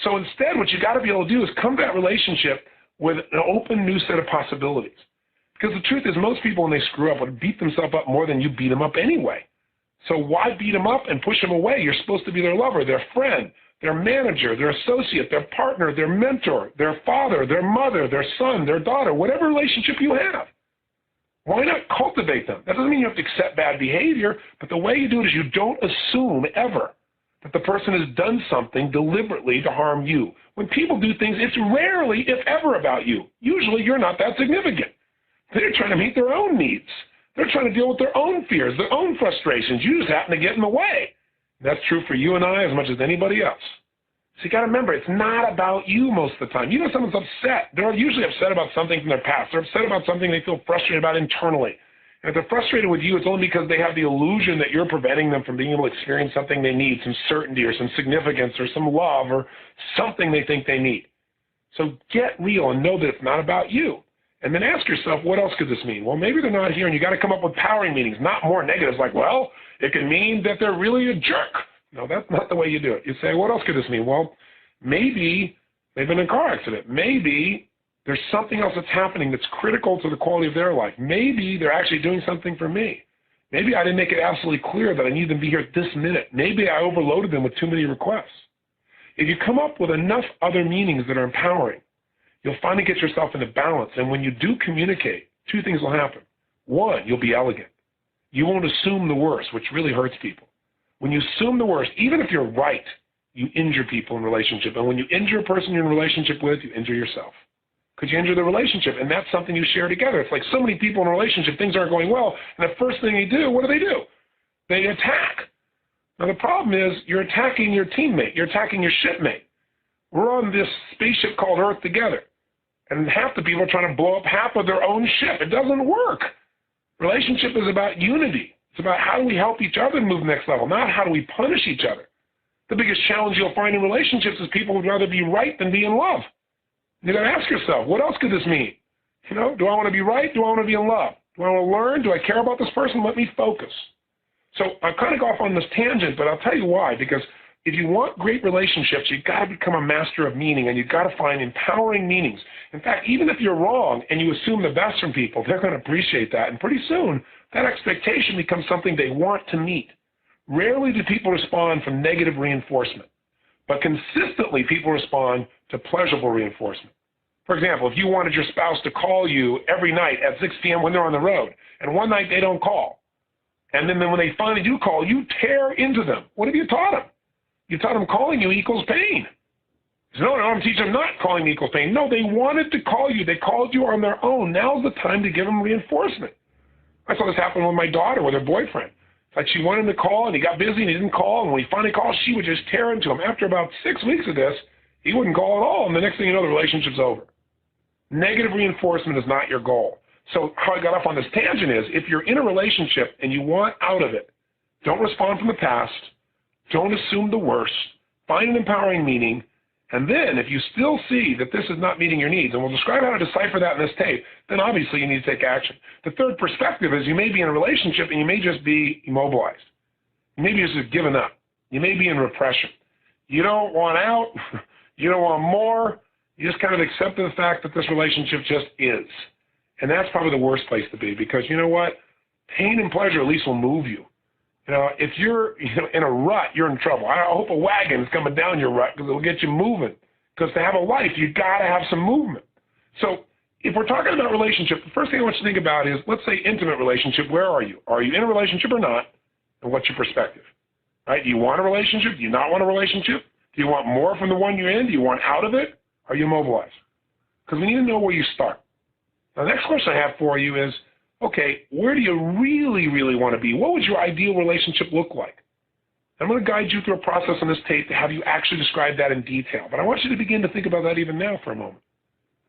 So instead, what you got to be able to do is come to that relationship with an open new set of possibilities. Because the truth is most people, when they screw up, would beat themselves up more than you beat them up anyway. So why beat them up and push them away? You're supposed to be their lover, their friend, their manager, their associate, their partner, their mentor, their father, their mother, their son, their daughter, whatever relationship you have. Why not cultivate them? That doesn't mean you have to accept bad behavior, but the way you do it is you don't assume ever that the person has done something deliberately to harm you. When people do things, it's rarely, if ever, about you. Usually you're not that significant. They're trying to meet their own needs. They're trying to deal with their own fears, their own frustrations. You just happen to get in the way. That's true for you and I as much as anybody else. So you got to remember, it's not about you most of the time. You know, someone's upset. They're usually upset about something from their past. They're upset about something they feel frustrated about internally. And if they're frustrated with you, it's only because they have the illusion that you're preventing them from being able to experience something they need, some certainty or some significance or some love or something they think they need. So get real and know that it's not about you. And then ask yourself, what else could this mean? Well, maybe they're not here, and you got to come up with powering meanings, not more negatives like, well, it can mean that they're really a jerk. No, that's not the way you do it. You say, what else could this mean? Well, maybe they've been in a car accident. Maybe there's something else that's happening that's critical to the quality of their life. Maybe they're actually doing something for me. Maybe I didn't make it absolutely clear that I need them to be here at this minute. Maybe I overloaded them with too many requests. If you come up with enough other meanings that are empowering, you'll finally get yourself into balance. And when you do communicate, two things will happen. One, you'll be elegant. You won't assume the worst, which really hurts people. When you assume the worst, even if you're right, you injure people in relationship. And when you injure a person you're in a relationship with, you injure yourself. Because you injure the relationship, and that's something you share together. It's like so many people in a relationship, things aren't going well, and the first thing they do, what do? They attack. Now the problem is you're attacking your teammate. You're attacking your shipmate. We're on this spaceship called Earth together. And half the people are trying to blow up half of their own ship. It doesn't work. Relationship is about unity. It's about how do we help each other move to the next level, not how do we punish each other. The biggest challenge you'll find in relationships is people would rather be right than be in love. You got to ask yourself, what else could this mean? You know, do I want to be right? Do I want to be in love? Do I want to learn? Do I care about this person? Let me focus. So I kind of go off on this tangent, but I'll tell you why. Because if you want great relationships, you've got to become a master of meaning, and you've got to find empowering meanings. In fact, even if you're wrong and you assume the best from people, they're going to appreciate that. And pretty soon, that expectation becomes something they want to meet. Rarely do people respond from negative reinforcement, but consistently people respond to pleasurable reinforcement. For example, if you wanted your spouse to call you every night at 6 p.m. when they're on the road, and one night they don't call, and then when they finally do call, you tear into them. What have you taught them? You taught them calling you equals pain. No, I'm teaching them not calling equals pain. No, they wanted to call you. They called you on their own. Now's the time to give them reinforcement. I saw this happen with my daughter with her boyfriend. It's like she wanted him to call, and he got busy, and he didn't call. And when he finally called, she would just tear into him. After about 6 weeks of this, he wouldn't call at all, and the next thing you know, the relationship's over. Negative reinforcement is not your goal. So how I got off on this tangent is, if you're in a relationship and you want out of it, don't respond from the past. Don't assume the worst. Find an empowering meaning. And then if you still see that this is not meeting your needs, and we'll describe how to decipher that in this tape, then obviously you need to take action. The third perspective is you may be in a relationship and you may just be immobilized. You may be just given up. You may be in repression. You don't want out. You don't want more. You just kind of accept the fact that this relationship just is. And that's probably the worst place to be, because you know what? Pain and pleasure at least will move you. You know, if you're in a rut, you're in trouble. I hope a wagon is coming down your rut, because it will get you moving. Because to have a life, you've got to have some movement. So if we're talking about relationship, the first thing I want you to think about is, let's say intimate relationship, where are you? Are you in a relationship or not? And what's your perspective? Right? Do you want a relationship? Do you not want a relationship? Do you want more from the one you're in? Do you want out of it? Are you immobilized? Because we need to know where you start. Now, the next question I have for you is, okay, where do you really, really want to be? What would your ideal relationship look like? I'm going to guide you through a process on this tape to have you actually describe that in detail. But I want you to begin to think about that even now for a moment.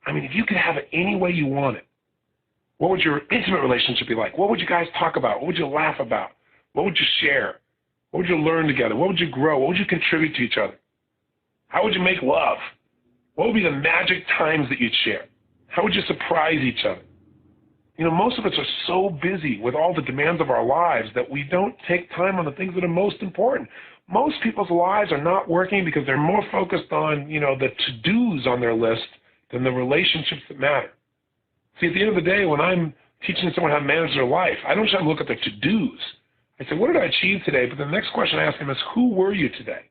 I mean, if you could have it any way you want it, what would your intimate relationship be like? What would you guys talk about? What would you laugh about? What would you share? What would you learn together? What would you grow? What would you contribute to each other? How would you make love? What would be the magic times that you'd share? How would you surprise each other? You know, most of us are so busy with all the demands of our lives that we don't take time on the things that are most important. Most people's lives are not working because they're more focused on, you know, the to-dos on their list than the relationships that matter. See, at the end of the day, when I'm teaching someone how to manage their life, I don't try to look at their to-dos. I say, what did I achieve today? But the next question I ask them is, who were you today?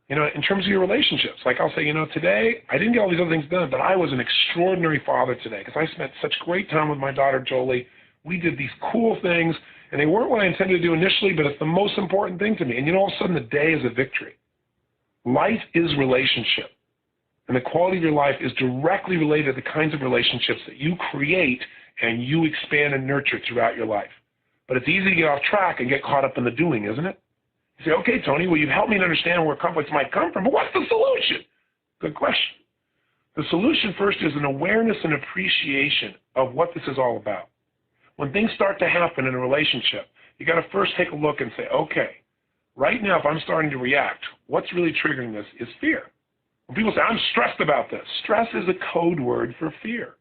You know, in terms of your relationships. Like I'll say, you know, today I didn't get all these other things done, but I was an extraordinary father today because I spent such great time with my daughter, Jolie. We did these cool things, and they weren't what I intended to do initially, but it's the most important thing to me. And you know, all of a sudden the day is a victory. Life is relationship. And the quality of your life is directly related to the kinds of relationships that you create and you expand and nurture throughout your life. But it's easy to get off track and get caught up in the doing, isn't it? You say, okay, Tony, well, you've helped me to understand where conflicts might come from, but what's the solution? Good question. The solution first is an awareness and appreciation of what this is all about. When things start to happen in a relationship, you got to first take a look and say, okay, right now if I'm starting to react, what's really triggering this is fear. When people say, I'm stressed about this, stress is a code word for fear.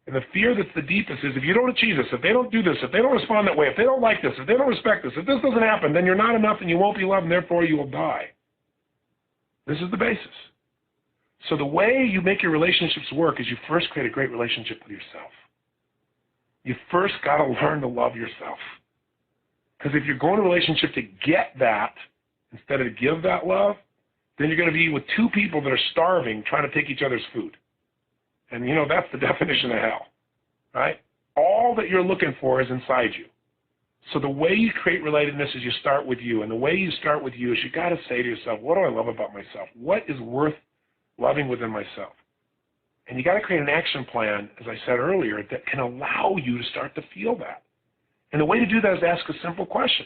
And the fear that's the deepest is if you don't achieve this, if they don't do this, if they don't respond that way, if they don't like this, if they don't respect this, if this doesn't happen, then you're not enough and you won't be loved and therefore you will die. This is the basis. So the way you make your relationships work is you first create a great relationship with yourself. You first got to learn to love yourself. Because if you're going to a relationship to get that instead of to give that love, then you're going to be with two people that are starving trying to take each other's food. And, you know, that's the definition of hell, right? All that you're looking for is inside you. So the way you create relatedness is you start with you. And the way you start with you is you got to say to yourself, what do I love about myself? What is worth loving within myself? And you got to create an action plan, as I said earlier, that can allow you to start to feel that. And the way to do that is ask a simple question.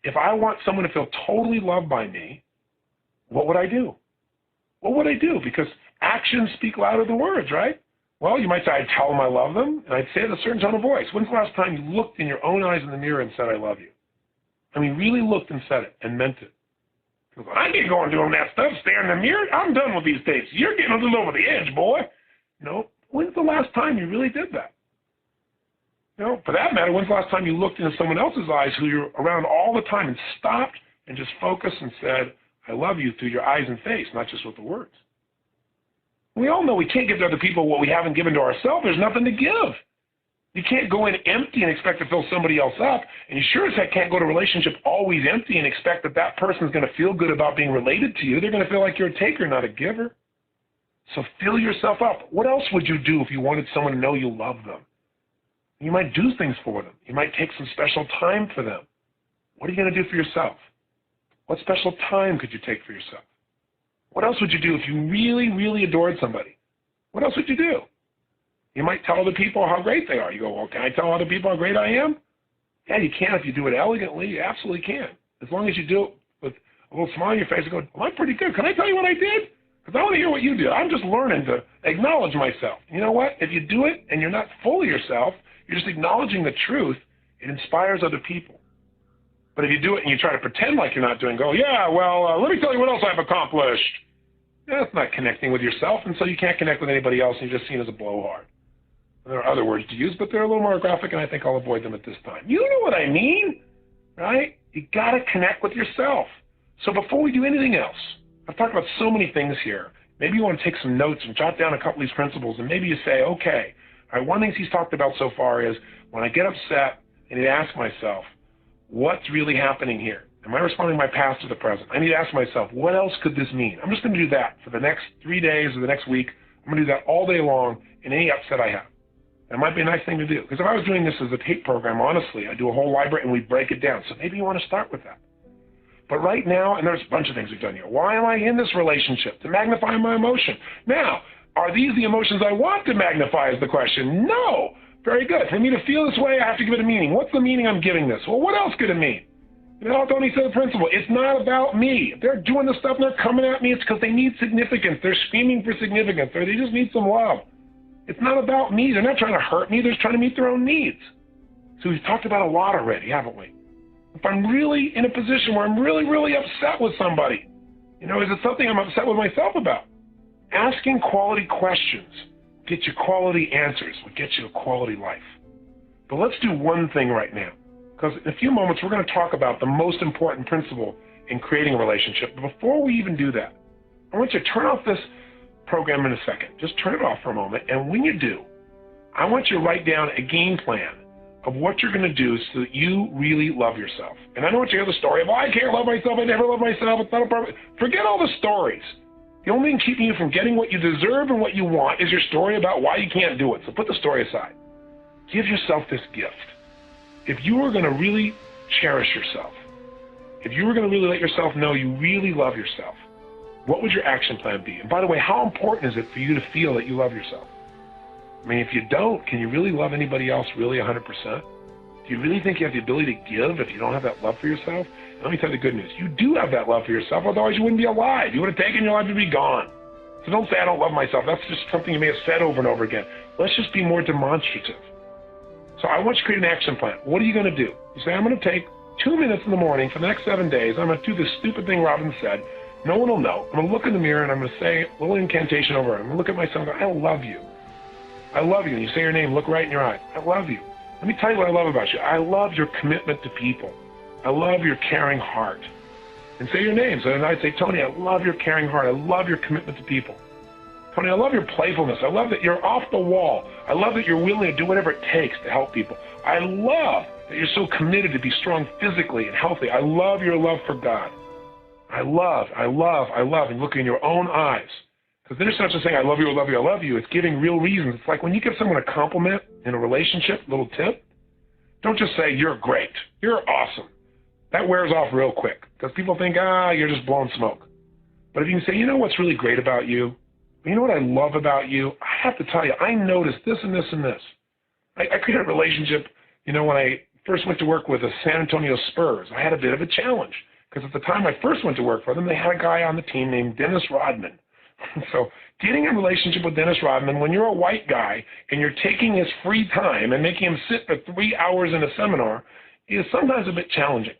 If I want someone to feel totally loved by me, what would I do? What would I do? Because actions speak louder than words, right? Well, you might say, I'd tell them I love them, and I'd say it in a certain tone of voice. When's the last time you looked in your own eyes in the mirror and said, I love you? I mean, really looked and said it and meant it. I can't go and doing that stuff, stare in the mirror. I'm done with these days. You're getting a little over the edge, boy. No, when's the last time you really did that? You know, for that matter, when's the last time you looked into someone else's eyes who you're around all the time and stopped and just focused and said, I love you through your eyes and face, not just with the words? We all know we can't give to other people what we haven't given to ourselves. There's nothing to give. You can't go in empty and expect to fill somebody else up. And you sure as heck can't go to a relationship always empty and expect that that person's going to feel good about being related to you. They're going to feel like you're a taker, not a giver. So fill yourself up. What else would you do if you wanted someone to know you love them? You might do things for them. You might take some special time for them. What are you going to do for yourself? What special time could you take for yourself? What else would you do if you really, really adored somebody? What else would you do? You might tell other people how great they are. You go, well, can I tell other people how great I am? Yeah, you can if you do it elegantly. You absolutely can. As long as you do it with a little smile on your face and go, well, I'm pretty good. Can I tell you what I did? Because I want to hear what you did. I'm just learning to acknowledge myself. You know what? If you do it and you're not full of yourself, you're just acknowledging the truth, it inspires other people. But if you do it and you try to pretend like you're not doing, go, yeah, well, let me tell you what else I've accomplished. Yeah, that's not connecting with yourself, and so you can't connect with anybody else, and you're just seen as a blowhard. There are other words to use, but they're a little more graphic, and I think I'll avoid them at this time. You know what I mean, right? You got to connect with yourself. So before we do anything else, I've talked about so many things here. Maybe you want to take some notes and jot down a couple of these principles, and maybe you say, okay, all right, one of the things he's talked about so far is when I get upset, I need to ask myself, what's really happening here? Am I responding my past to the present? I need to ask myself, what else could this mean? I'm just going to do that for the next 3 days or the next week. I'm going to do that all day long in any upset I have. That might be a nice thing to do. Because if I was doing this as a tape program, honestly, I do a whole library and we break it down. So maybe you want to start with that. But right now, and there's a bunch of things we've done here. Why am I in this relationship? To magnify my emotion. Now, are these the emotions I want to magnify is the question? No. Very good. For me to feel this way, I have to give it a meaning. What's the meaning I'm giving this? Well, what else could it mean? You know, Tony said the principle. It's not about me. If they're doing this stuff and they're coming at me, it's because they need significance. They're screaming for significance, or they just need some love. It's not about me. They're not trying to hurt me. They're just trying to meet their own needs. So we've talked about a lot already, haven't we? If I'm really in a position where I'm really, really upset with somebody, you know, is it something I'm upset with myself about? Asking quality questions gets you quality answers, will get you a quality life. But let's do one thing right now. Because in a few moments, we're going to talk about the most important principle in creating a relationship. But before we even do that, I want you to turn off this program in a second. Just turn it off for a moment. And when you do, I want you to write down a game plan of what you're going to do so that you really love yourself. And I know what you hear the story of, oh, I can't love myself, I never love myself, it's not a problem. Forget all the stories. The only thing keeping you from getting what you deserve and what you want is your story about why you can't do it. So put the story aside. Give yourself this gift. If you were going to really cherish yourself, if you were going to really let yourself know you really love yourself, what would your action plan be? And by the way, how important is it for you to feel that you love yourself? I mean, if you don't, can you really love anybody else really 100%? Do you really think you have the ability to give if you don't have that love for yourself? And let me tell you the good news. You do have that love for yourself, otherwise you wouldn't be alive. You would have taken your life to be gone. So don't say, I don't love myself. That's just something you may have said over and over again. Let's just be more demonstrative. So I want you to create an action plan. What are you going to do? You say, I'm going to take 2 minutes in the morning for the next 7 days. I'm going to do this stupid thing Robbins said. No one will know. I'm going to look in the mirror and I'm going to say a little incantation over it. I'm going to look at myself and go, I love you. I love you. And you say your name, look right in your eyes. I love you. Let me tell you what I love about you. I love your commitment to people. I love your caring heart. And say your name. So then I'd say, Tony, I love your caring heart. I love your commitment to people. Tony, I love your playfulness. I love that you're off the wall. I love that you're willing to do whatever it takes to help people. I love that you're so committed to be strong physically and healthy. I love your love for God. I love, and look in your own eyes. Because then it's not just saying, I love you, I love you, I love you. It's giving real reasons. It's like when you give someone a compliment in a relationship, little tip, don't just say, you're great, you're awesome. That wears off real quick because people think, you're just blowing smoke. But if you can say, you know what's really great about you? You know what I love about you? I have to tell you, I noticed this and this and this. I created a relationship, when I first went to work with the San Antonio Spurs. I had a bit of a challenge because at the time I first went to work for them, they had a guy on the team named Dennis Rodman. So getting a relationship with Dennis Rodman when you're a white guy and you're taking his free time and making him sit for 3 hours in a seminar is sometimes a bit challenging.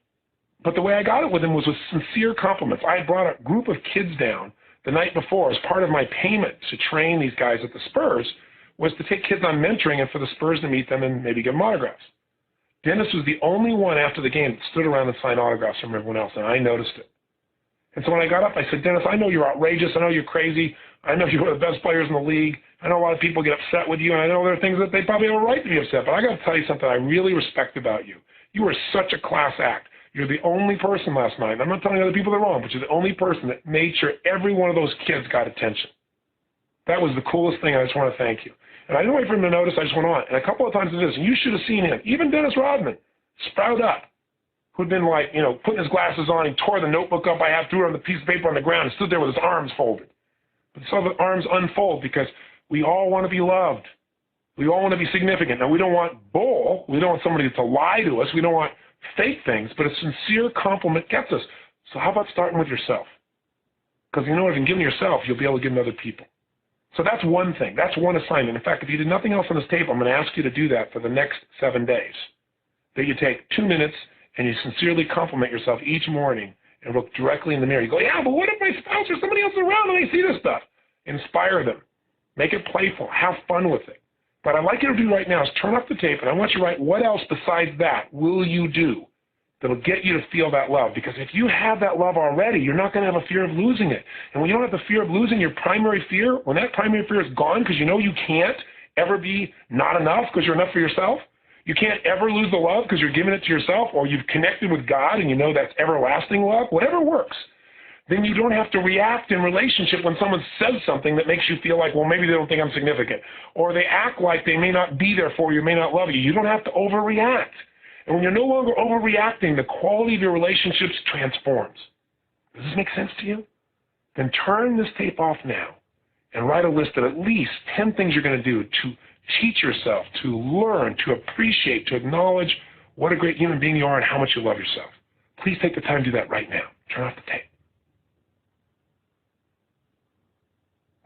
But the way I got it with him was with sincere compliments. I had brought a group of kids down the night before as part of my payment to train these guys at the Spurs was to take kids on mentoring and for the Spurs to meet them and maybe give them autographs. Dennis was the only one after the game that stood around and signed autographs from everyone else, and I noticed it. And so when I got up, I said, Dennis, I know you're outrageous. I know you're crazy. I know you're one of the best players in the league. I know a lot of people get upset with you, and I know there are things that they probably have a right to be upset. But I got to tell you something I really respect about you. You are such a class act. You're the only person last night, and I'm not telling other people they're wrong, but you're the only person that made sure every one of those kids got attention. That was the coolest thing. I just want to thank you. And I didn't wait for him to notice. I just went on. And a couple of times it is, and you should have seen him, even Dennis Rodman, sprout up, who'd been like, putting his glasses on. He tore the notebook up I have, threw it on the piece of paper on the ground, and stood there with his arms folded. But saw the arms unfold because we all want to be loved. We all want to be significant. Now, we don't want bull. We don't want somebody to lie to us. We don't want fake things, but a sincere compliment gets us. So how about starting with yourself? Because if you give yourself, you'll be able to give other people. So that's one thing. That's one assignment. In fact, if you did nothing else on this tape, I'm going to ask you to do that for the next 7 days. That you take 2 minutes and you sincerely compliment yourself each morning and look directly in the mirror. You go, yeah, but what if my spouse or somebody else is around and they see this stuff? Inspire them. Make it playful. Have fun with it. What I'd like you to do right now is turn off the tape, and I want you to write what else besides that will you do that'll get you to feel that love. Because if you have that love already, you're not going to have a fear of losing it. And when you don't have the fear of losing your primary fear, when that primary fear is gone because you know you can't ever be not enough because you're enough for yourself, you can't ever lose the love because you're giving it to yourself, or you've connected with God and you know that's everlasting love, whatever works, then you don't have to react in relationship when someone says something that makes you feel like, well, maybe they don't think I'm significant, or they act like they may not be there for you, may not love you. You don't have to overreact. And when you're no longer overreacting, the quality of your relationships transforms. Does this make sense to you? Then turn this tape off now and write a list of at least 10 things you're going to do to teach yourself, to learn, to appreciate, to acknowledge what a great human being you are and how much you love yourself. Please take the time to do that right now. Turn off the tape.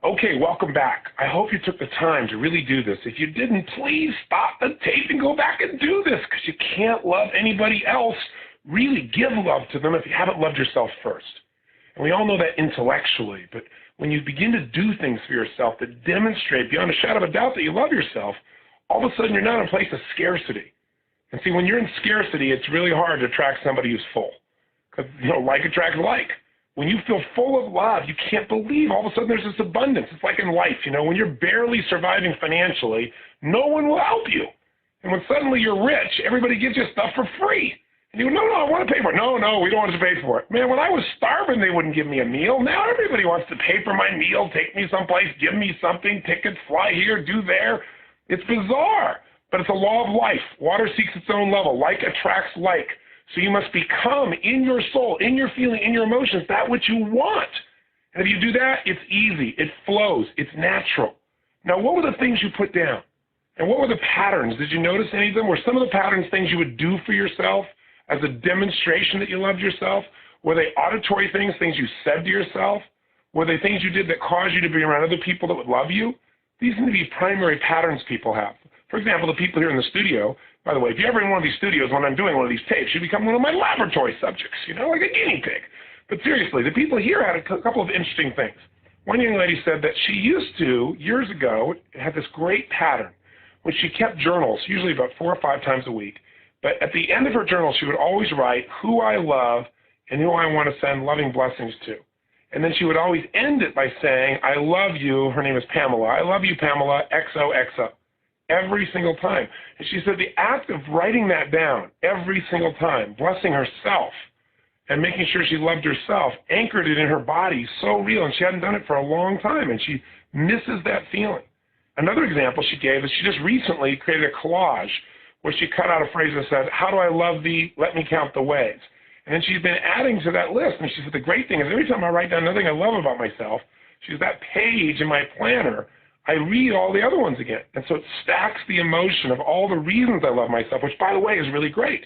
Okay, welcome back. I hope you took the time to really do this. If you didn't, please stop the tape and go back and do this, because you can't love anybody else. Really give love to them if you haven't loved yourself first. And we all know that intellectually, but when you begin to do things for yourself that demonstrate beyond a shadow of a doubt that you love yourself, all of a sudden you're not in a place of scarcity. And see, when you're in scarcity, it's really hard to attract somebody who's full, because like attracts like. When you feel full of love, you can't believe all of a sudden there's this abundance. It's like in life, when you're barely surviving financially, no one will help you. And when suddenly you're rich, everybody gives you stuff for free. And you go, no, I want to pay for it. No, we don't want to pay for it. Man, when I was starving, they wouldn't give me a meal. Now everybody wants to pay for my meal, take me someplace, give me something, tickets, fly here, do there. It's bizarre, but it's a law of life. Water seeks its own level. Like attracts like. So you must become in your soul, in your feeling, in your emotions, that which you want. And if you do that, it's easy. It flows. It's natural. Now, what were the things you put down? And what were the patterns? Did you notice any of them? Were some of the patterns things you would do for yourself as a demonstration that you loved yourself? Were they auditory things you said to yourself? Were they things you did that caused you to be around other people that would love you? These need to be primary patterns people have. For example, the people here in the studio, by the way, if you're ever in one of these studios when I'm doing one of these tapes, you become one of my laboratory subjects, like a guinea pig. But seriously, the people here had a couple of interesting things. One young lady said that she used to, years ago, had this great pattern, which she kept journals, usually about 4 or 5 times a week. But at the end of her journal, she would always write who I love and who I want to send loving blessings to. And then she would always end it by saying, I love you, her name is Pamela, I love you, Pamela, XOXO, every single time. And she said the act of writing that down every single time, blessing herself, and making sure she loved herself, anchored it in her body so real, and she hadn't done it for a long time, and she misses that feeling. Another example she gave is she just recently created a collage where she cut out a phrase that said, how do I love thee, let me count the ways. And then she's been adding to that list, and she said the great thing is every time I write down another thing I love about myself, she says that page in my planner, I read all the other ones again. And so it stacks the emotion of all the reasons I love myself, which, by the way, is really great.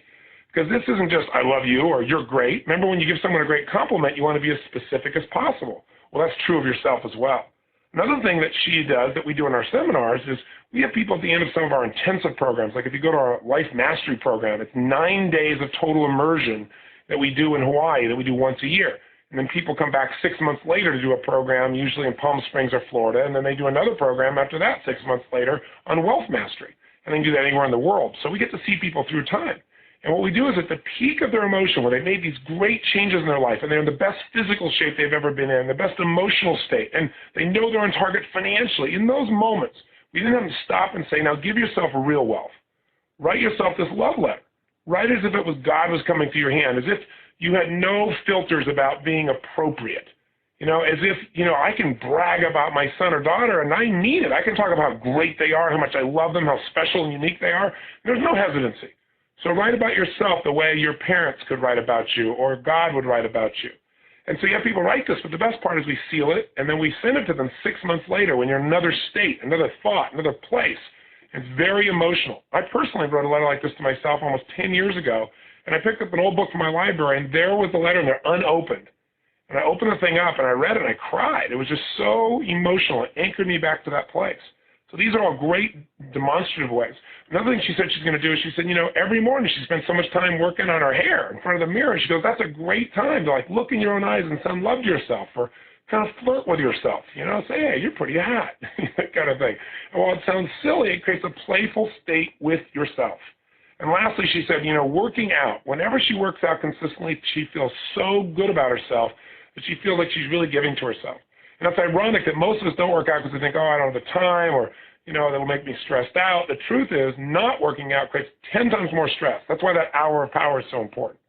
Because this isn't just, I love you, or you're great. Remember, when you give someone a great compliment, you want to be as specific as possible. Well, that's true of yourself as well. Another thing that she does that we do in our seminars is we have people at the end of some of our intensive programs. Like if you go to our Life Mastery program, it's 9 days of total immersion that we do in Hawaii, that we do once a year. And then people come back 6 months later to do a program, usually in Palm Springs or Florida, and then they do another program after that 6 months later on Wealth Mastery. And they can do that anywhere in the world. So we get to see people through time. And what we do is at the peak of their emotion, where they've made these great changes in their life, and they're in the best physical shape they've ever been in, the best emotional state, and they know they're on target financially, in those moments, we then have to stop and say, now give yourself real wealth. Write yourself this love letter. Write as if it was God was coming through your hand, as if you had no filters about being appropriate. As if, I can brag about my son or daughter, and I mean it. I can talk about how great they are, how much I love them, how special and unique they are. There's no hesitancy. So write about yourself the way your parents could write about you or God would write about you. And so you have people write this, but the best part is we seal it, and then we send it to them 6 months later when you're in another state, another thought, another place. It's very emotional. I personally wrote a letter like this to myself almost 10 years ago, and I picked up an old book from my library, and there was the letter in there unopened. And I opened the thing up, and I read it, and I cried. It was just so emotional. It anchored me back to that place. So these are all great demonstrative ways. Another thing she said she's going to do is she said, every morning she spends so much time working on her hair in front of the mirror. And she goes, that's a great time to look in your own eyes and send love to yourself, or kind of flirt with yourself. Say, hey, you're pretty hot, that kind of thing. And while it sounds silly, it creates a playful state with yourself. And lastly, she said, working out. Whenever she works out consistently, she feels so good about herself that she feels like she's really giving to herself. And it's ironic that most of us don't work out because we think, I don't have the time, or, that'll make me stressed out. The truth is, not working out creates 10 times more stress. That's why that hour of power is so important.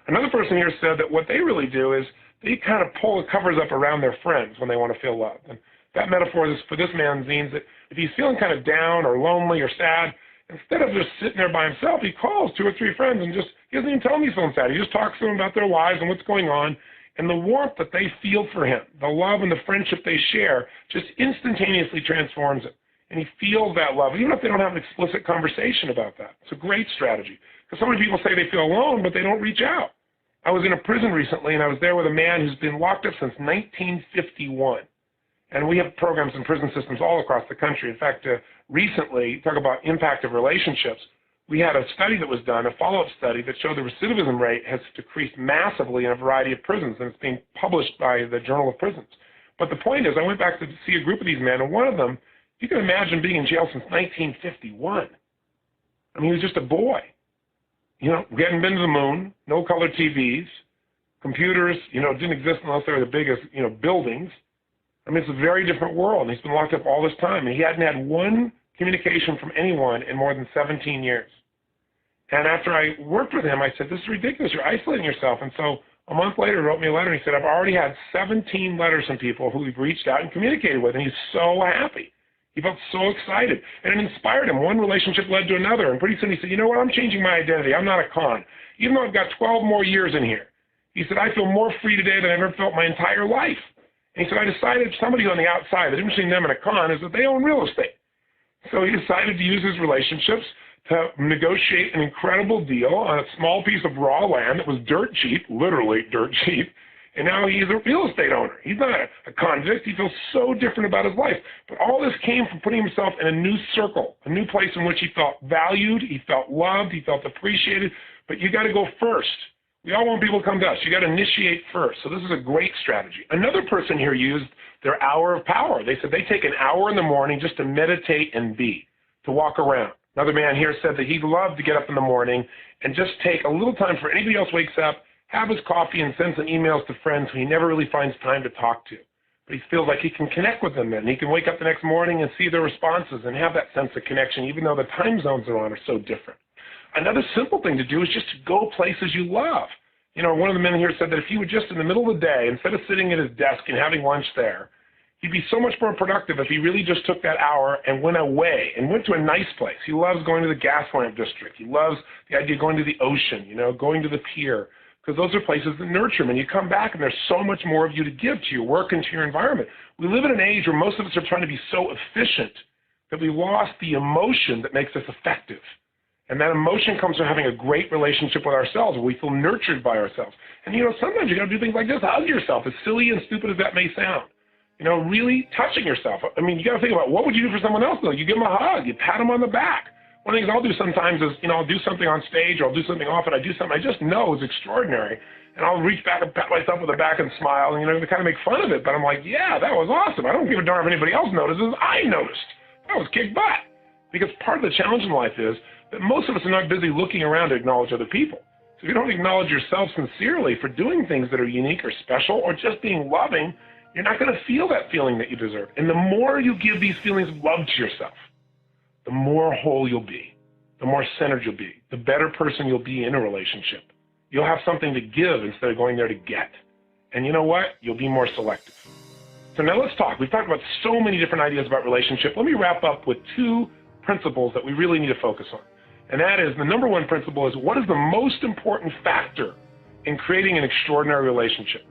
Another person here said that what they really do is they kind of pull the covers up around their friends when they want to feel loved. And that metaphor is for this man means that if he's feeling kind of down or lonely or sad, instead of just sitting there by himself, he calls 2 or 3 friends and he doesn't even tell them he's feeling sad. He just talks to them about their lives and what's going on. And the warmth that they feel for him, the love and the friendship they share, just instantaneously transforms it. And he feels that love, even if they don't have an explicit conversation about that. It's a great strategy. Because so many people say they feel alone, but they don't reach out. I was in a prison recently, and I was there with a man who's been locked up since 1951. And we have programs in prison systems all across the country. In fact, recently, talk about impact of relationships, we had a study that was done, a follow-up study, that showed the recidivism rate has decreased massively in a variety of prisons, and it's being published by the Journal of Prisons. But the point is, I went back to see a group of these men, and one of them, you can imagine being in jail since 1951. I mean, he was just a boy. We hadn't been to the moon, no color TVs, computers, didn't exist unless they were the biggest, buildings. I mean, it's a very different world, and he's been locked up all this time, and he hadn't had one communication from anyone in more than 17 years. And after I worked with him, I said, this is ridiculous. You're isolating yourself. And so a month later, he wrote me a letter, and he said, I've already had 17 letters from people who we've reached out and communicated with, and he's so happy. He felt so excited, and it inspired him. One relationship led to another, and pretty soon he said, you know what, I'm changing my identity. I'm not a con. Even though I've got 12 more years in here, he said, I feel more free today than I've ever felt my entire life. And he said, I decided somebody on the outside, the difference between them and a con is that they own real estate. So he decided to use his relationships to negotiate an incredible deal on a small piece of raw land that was dirt cheap, literally dirt cheap, and now he's a real estate owner. He's not a convict. He feels so different about his life. But all this came from putting himself in a new circle, a new place in which he felt valued, he felt loved, he felt appreciated. But you got to go first. We all want people to come to us. You got to initiate first. So this is a great strategy. Another person here used their hour of power. They said they take an hour in the morning just to meditate and be, to walk around. Another man here said that he'd love to get up in the morning and just take a little time before anybody else wakes up, have his coffee, and send some emails to friends who he never really finds time to talk to. But he feels like he can connect with them then. He can wake up the next morning and see their responses and have that sense of connection, even though the time zones they're on are so different. Another simple thing to do is just to go places you love. You know, one of the men here said that if he would just in the middle of the day, instead of sitting at his desk and having lunch there, he'd be so much more productive if he really just took that hour and went away and went to a nice place. He loves going to the gas lamp district. He loves the idea of going to the ocean, you know, going to the pier, because those are places that nurture him. And you come back and there's so much more of you to give to your work and to your environment. We live in an age where most of us are trying to be so efficient that we lost the emotion that makes us effective. And that emotion comes from having a great relationship with ourselves, where we feel nurtured by ourselves. And, you know, sometimes you got to do things like this. Hug yourself, as silly and stupid as that may sound. You know, really touching yourself. I mean, you got to think about what would you do for someone else, though? You give them a hug. You pat them on the back. One of the things I'll do sometimes is, you know, I'll do something on stage, or I'll do something off, and I do something I just know is extraordinary. And I'll reach back and pat myself on the back and smile, and, you know, to kind of make fun of it. But I'm like, yeah, that was awesome. I don't give a darn if anybody else notices. I noticed. That was kick butt. Because part of the challenge in life is that most of us are not busy looking around to acknowledge other people. So if you don't acknowledge yourself sincerely for doing things that are unique or special or just being loving, you're not going to feel that feeling that you deserve. And the more you give these feelings of love to yourself, the more whole you'll be, the more centered you'll be, the better person you'll be in a relationship. You'll have something to give instead of going there to get. And you know what? You'll be more selective. So now let's talk. We've talked about so many different ideas about relationship. Let me wrap up with two principles that we really need to focus on. And that is, the number one principle is, what is the most important factor in creating an extraordinary relationship?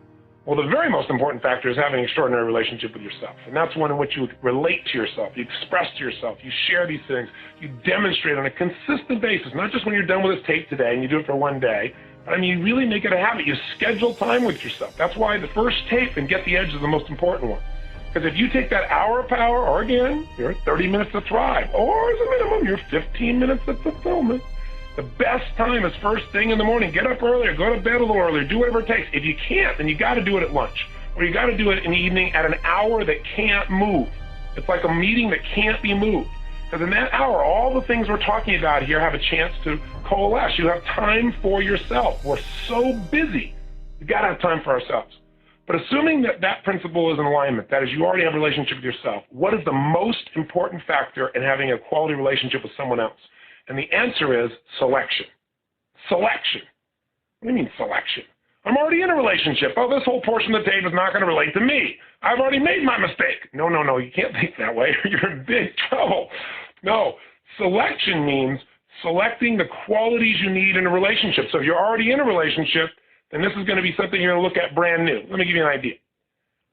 Well, the very most important factor is having an extraordinary relationship with yourself. And that's one in which you relate to yourself, you express to yourself, you share these things, you demonstrate on a consistent basis, not just when you're done with this tape today and you do it for one day, but I mean, you really make it a habit. You schedule time with yourself. That's why the first tape and Get the Edge is the most important one. Because if you take that hour of power, or again, your 30 minutes to thrive, or as a minimum, your 15 minutes of fulfillment, the best time is first thing in the morning. Get up earlier, go to bed a little earlier, do whatever it takes. If you can't, then you got to do it at lunch, or you got to do it in the evening at an hour that can't move. It's like a meeting that can't be moved. Because in that hour, all the things we're talking about here have a chance to coalesce. You have time for yourself. We're so busy. We've got to have time for ourselves. But assuming that that principle is in alignment, that is, you already have a relationship with yourself, what is the most important factor in having a quality relationship with someone else? And the answer is selection. Selection. What do you mean selection? I'm already in a relationship. Oh, this whole portion of the tape is not going to relate to me. I've already made my mistake. No, you can't think that way. You're in big trouble. No, selection means selecting the qualities you need in a relationship. So if you're already in a relationship, then this is going to be something you're going to look at brand new. Let me give you an idea.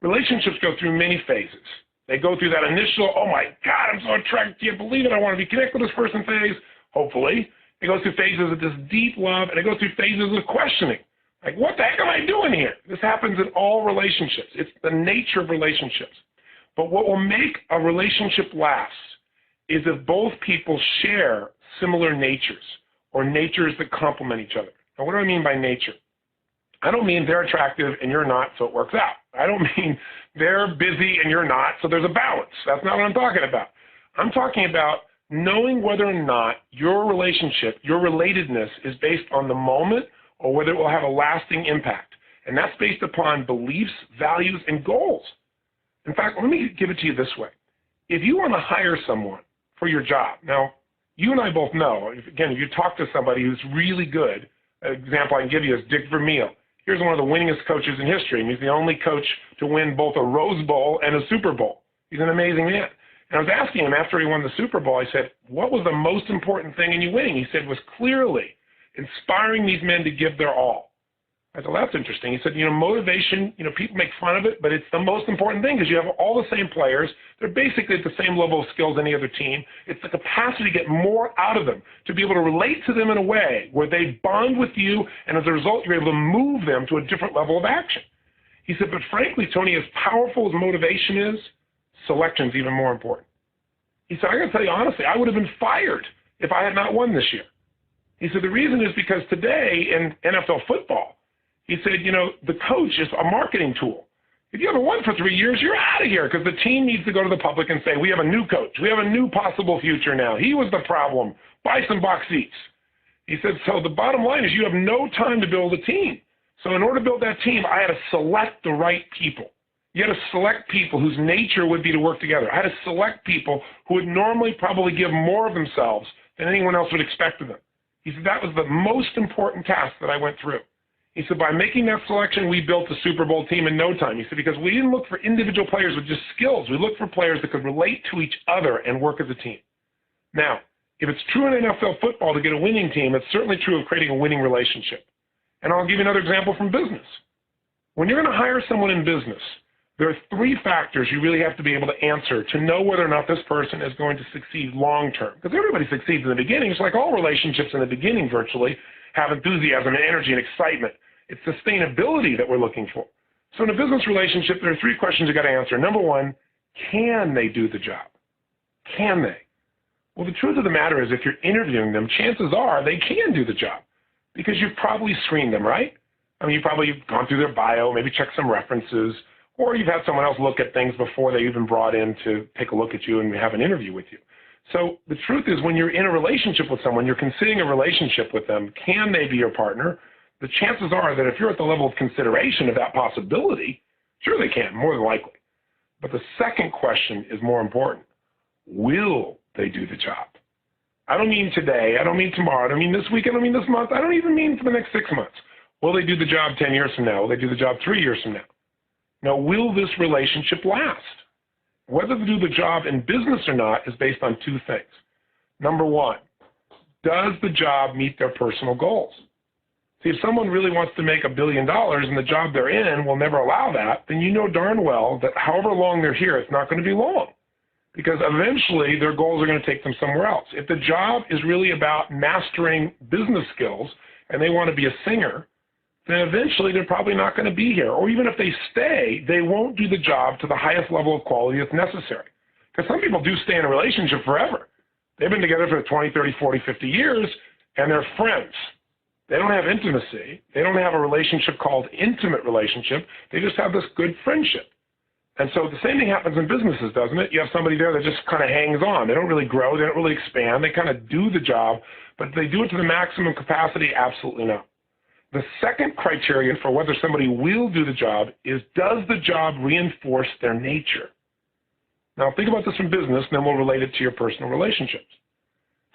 Relationships go through many phases. They go through that initial, oh my God, I'm so attracted to you, believe it, I want to be connected with this person phase, hopefully. It goes through phases of this deep love, and it goes through phases of questioning. Like, what the heck am I doing here? This happens in all relationships. It's the nature of relationships. But what will make a relationship last is if both people share similar natures, or natures that complement each other. Now, what do I mean by nature? I don't mean they're attractive and you're not, so it works out. I don't mean they're busy and you're not, so there's a balance. That's not what I'm talking about. I'm talking about knowing whether or not your relationship, your relatedness is based on the moment or whether it will have a lasting impact. And that's based upon beliefs, values, and goals. In fact, let me give it to you this way. If you want to hire someone for your job. Now, you and I both know, again, if you talk to somebody who's really good, an example I can give you is Dick Vermeil. Here's one of the winningest coaches in history, and he's the only coach to win both a Rose Bowl and a Super Bowl. He's an amazing man. And I was asking him after he won the Super Bowl, I said, what was the most important thing in you winning? He said, was clearly inspiring these men to give their all. I said, well, that's interesting. He said, motivation, people make fun of it, but it's the most important thing because you have all the same players. They're basically at the same level of skill as any other team. It's the capacity to get more out of them, to be able to relate to them in a way where they bond with you, and as a result, you're able to move them to a different level of action. He said, but frankly, Tony, as powerful as motivation is, selection's even more important. He said, I got to tell you honestly, I would have been fired if I had not won this year. He said, the reason is because today in NFL football, he said, the coach is a marketing tool. If you haven't won for 3 years, you're out of here because the team needs to go to the public and say, we have a new coach. We have a new possible future now. He was the problem. Buy some box seats. He said, so the bottom line is you have no time to build a team. So in order to build that team, I had to select the right people. You had to select people whose nature would be to work together. I had to select people who would normally probably give more of themselves than anyone else would expect of them. He said that was the most important task that I went through. He said, by making that selection, we built a Super Bowl team in no time. He said, because we didn't look for individual players with just skills. We looked for players that could relate to each other and work as a team. Now, if it's true in NFL football to get a winning team, it's certainly true of creating a winning relationship. And I'll give you another example from business. When you're going to hire someone in business, there are 3 factors you really have to be able to answer to know whether or not this person is going to succeed long term. Because everybody succeeds in the beginning. It's like all relationships in the beginning virtually have enthusiasm and energy and excitement. It's sustainability that we're looking for. So in a business relationship, there are 3 questions you got to answer. Number 1, can they do the job? Can they? Well, the truth of the matter is if you're interviewing them, chances are they can do the job because you've probably screened them, right? I mean, you've probably gone through their bio, maybe checked some references, or you've had someone else look at things before they even brought in to take a look at you and have an interview with you. So the truth is when you're in a relationship with someone, you're considering a relationship with them, can they be your partner? The chances are that if you're at the level of consideration of that possibility, sure they can, more than likely. But the second question is more important. Will they do the job? I don't mean today. I don't mean tomorrow. I don't mean this week. I don't mean this month. I don't even mean for the next 6 months. Will they do the job 10 years from now? Will they do the job 3 years from now? Now, will this relationship last? Whether they do the job in business or not is based on 2 things. Number 1, does the job meet their personal goals? See, if someone really wants to make $1 billion and the job they're in will never allow that, then you know darn well that however long they're here, it's not going to be long because eventually their goals are going to take them somewhere else. If the job is really about mastering business skills and they want to be a singer, then eventually they're probably not going to be here. Or even if they stay, they won't do the job to the highest level of quality that's necessary. Because some people do stay in a relationship forever. They've been together for 20, 30, 40, 50 years, and they're friends. They don't have intimacy. They don't have a relationship called intimate relationship. They just have this good friendship. And so the same thing happens in businesses, doesn't it? You have somebody there that just kind of hangs on. They don't really grow. They don't really expand. They kind of do the job, but they do it to the maximum capacity? Absolutely not. The second criterion for whether somebody will do the job is, does the job reinforce their nature? Now, think about this from business, and then we'll relate it to your personal relationships.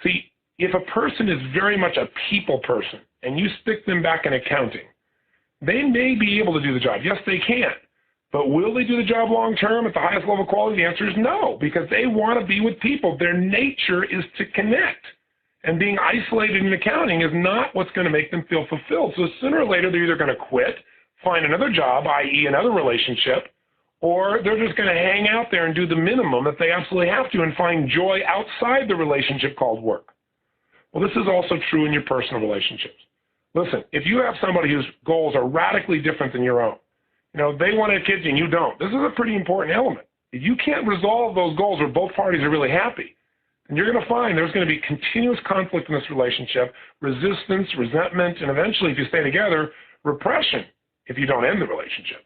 See, if a person is very much a people person, and you stick them back in accounting, they may be able to do the job. Yes, they can. But will they do the job long term at the highest level of quality? The answer is no, because they want to be with people. Their nature is to connect. And being isolated in accounting is not what's going to make them feel fulfilled. So sooner or later, they're either going to quit, find another job, i.e. another relationship, or they're just going to hang out there and do the minimum that they absolutely have to and find joy outside the relationship called work. Well, this is also true in your personal relationships. Listen, if you have somebody whose goals are radically different than your own, they want to have kids and you don't, this is a pretty important element. If you can't resolve those goals where both parties are really happy, then you're going to find there's going to be continuous conflict in this relationship, resistance, resentment, and eventually, if you stay together, repression if you don't end the relationship.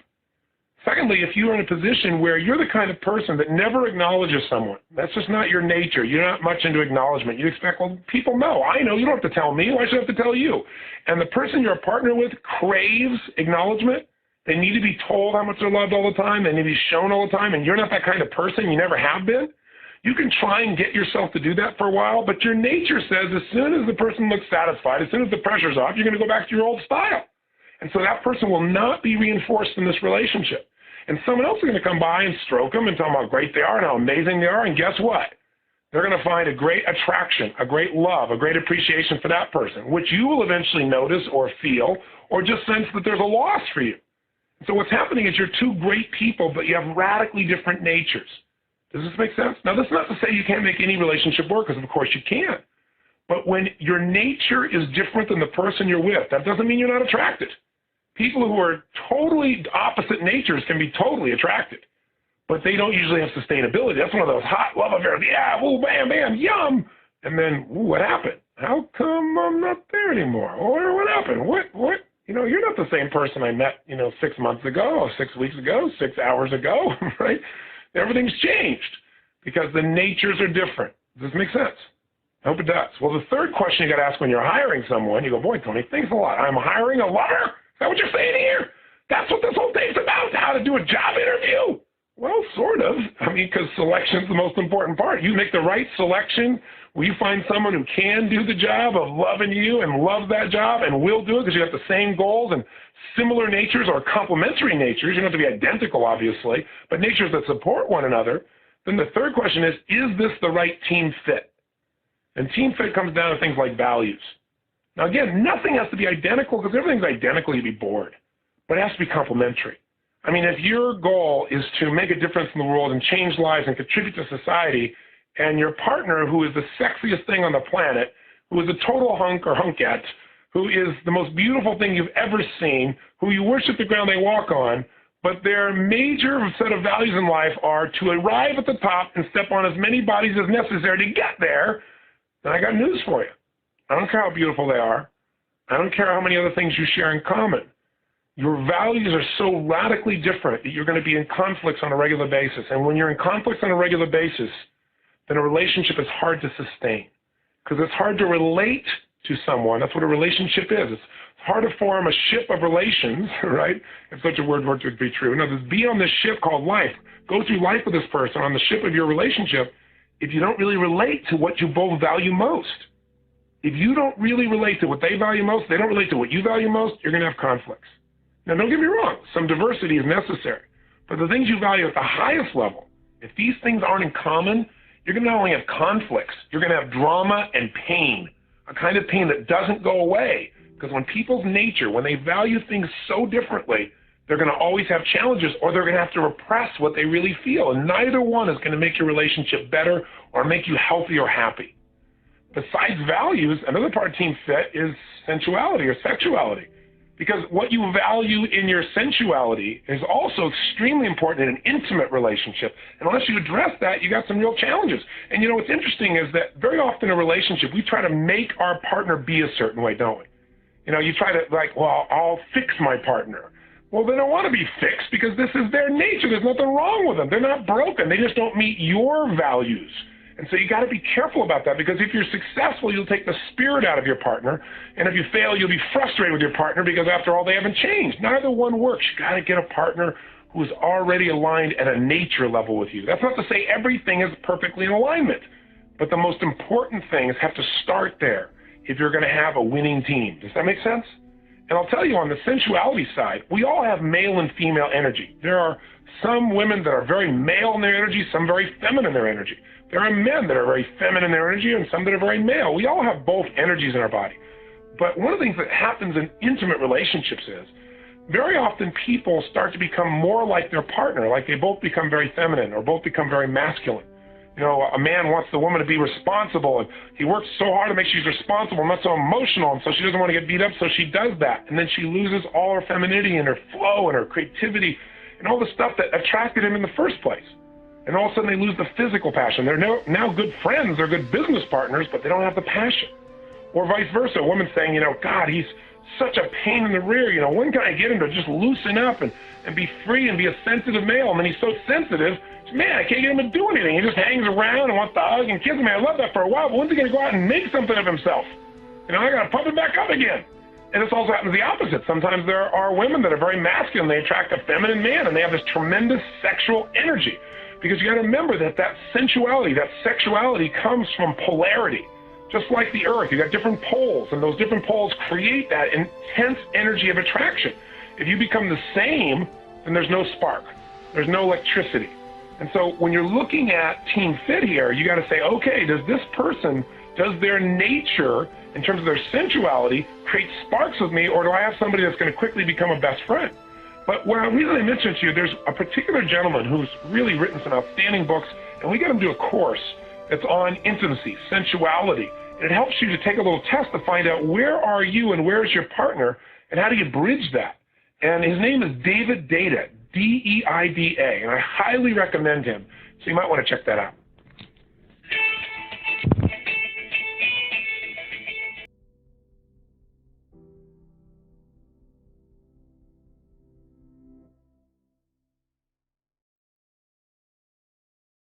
Secondly, if you're in a position where you're the kind of person that never acknowledges someone, that's just not your nature. You're not much into acknowledgement. You expect, well, people know. I know. You don't have to tell me. Why should I have to tell you? And the person you're a partner with craves acknowledgement. They need to be told how much they're loved all the time. They need to be shown all the time. And you're not that kind of person. You never have been. You can try and get yourself to do that for a while, but your nature says as soon as the person looks satisfied, as soon as the pressure's off, you're going to go back to your old style. And so that person will not be reinforced in this relationship. And someone else is going to come by and stroke them and tell them how great they are and how amazing they are. And guess what? They're going to find a great attraction, a great love, a great appreciation for that person, which you will eventually notice or feel or just sense that there's a loss for you. So what's happening is you're two great people, but you have radically different natures. Does this make sense? Now, that's not to say you can't make any relationship work, because of course you can. But when your nature is different than the person you're with, that doesn't mean you're not attracted. People who are totally opposite natures can be totally attracted, but they don't usually have sustainability. That's one of those hot love affairs. Yeah, woo, bam, bam, yum. And then, ooh, what happened? How come I'm not there anymore? Or what happened? What? You're not the same person I met, 6 months ago, or 6 weeks ago, 6 hours ago, right? Everything's changed because the natures are different. Does this make sense? I hope it does. Well, the third question you got to ask when you're hiring someone, you go, boy, Tony, thanks a lot. I'm hiring a lover? Is that what you're saying here? That's what this whole thing's about, how to do a job interview. Well, sort of. Because selection's the most important part. You make the right selection. Will you find someone who can do the job of loving you and loves that job and will do it because you have the same goals and similar natures or complementary natures? You don't have to be identical, obviously, but natures that support one another. Then the third question is this the right team fit? And team fit comes down to things like values. Now, again, nothing has to be identical, because if everything's identical, you'd be bored. But it has to be complementary. If your goal is to make a difference in the world and change lives and contribute to society, and your partner, who is the sexiest thing on the planet, who is a total hunk or hunkette, who is the most beautiful thing you've ever seen, who you worship the ground they walk on, but their major set of values in life are to arrive at the top and step on as many bodies as necessary to get there, then I got news for you. I don't care how beautiful they are. I don't care how many other things you share in common. Your values are so radically different that you're going to be in conflicts on a regular basis. And when you're in conflicts on a regular basis, then a relationship is hard to sustain, because it's hard to relate to someone. That's what a relationship is. It's hard to form a ship of relations, right? If such a word were to be true. In other words, be on this ship called life. Go through life with this person on the ship of your relationship if you don't really relate to what you both value most. If you don't really relate to what they value most, they don't relate to what you value most, you're going to have conflicts. Now, don't get me wrong. Some diversity is necessary. But the things you value at the highest level, if these things aren't in common, you're going to not only have conflicts, you're going to have drama and pain, a kind of pain that doesn't go away. Because when people's nature, when they value things so differently, they're going to always have challenges, or they're going to have to repress what they really feel. And neither one is going to make your relationship better or make you healthy or happy. Besides values, another part of team fit is sensuality or sexuality. Because what you value in your sensuality is also extremely important in an intimate relationship. And unless you address that, you got some real challenges. And what's interesting is that very often in a relationship, we try to make our partner be a certain way, don't we? You try to I'll fix my partner. Well, they don't want to be fixed because this is their nature. There's nothing wrong with them. They're not broken. They just don't meet your values. And so you got to be careful about that, because if you're successful, you'll take the spirit out of your partner. And if you fail, you'll be frustrated with your partner because, after all, they haven't changed. Neither one works. You got to get a partner who is already aligned at a nature level with you. That's not to say everything is perfectly in alignment, but the most important things have to start there if you're going to have a winning team. Does that make sense? And I'll tell you, on the sensuality side, we all have male and female energy. There are some women that are very male in their energy, some very feminine in their energy. There are men that are very feminine in their energy and some that are very male. We all have both energies in our body. But one of the things that happens in intimate relationships is very often people start to become more like their partner, like they both become very feminine or both become very masculine. A man wants the woman to be responsible, and he works so hard to make sure she's responsible, not so emotional, and so she doesn't want to get beat up, so she does that. And then she loses all her femininity and her flow and her creativity and all the stuff that attracted him in the first place. And all of a sudden they lose the physical passion. They're now good friends, they're good business partners, but they don't have the passion. Or vice versa, a woman saying, God, he's such a pain in the rear. When can I get him to just loosen up and be free and be a sensitive male? And then he's so sensitive, man, I can't get him to do anything. He just hangs around and wants to hug and kiss me. I love that for a while, but when's he going to go out and make something of himself? I got to pump him back up again. And this also happens the opposite. Sometimes there are women that are very masculine. They attract a feminine man, and they have this tremendous sexual energy Because you got to remember that sensuality, that sexuality comes from polarity. Just like the earth, you got different poles, and those different poles create that intense energy of attraction. If you become the same, then there's no spark. There's no electricity. And so when you're looking at Team Fit here, you got to say, okay, does their nature, in terms of their sensuality, create sparks with me, or do I have somebody that's going to quickly become a best friend? But what I really mentioned to you, there's a particular gentleman who's really written some outstanding books, and we got him to do a course that's on intimacy, sensuality, and it helps you to take a little test to find out where are you and where is your partner, and how do you bridge that. And his name is David Deida, D-E-I-D-A, and I highly recommend him, so you might want to check that out.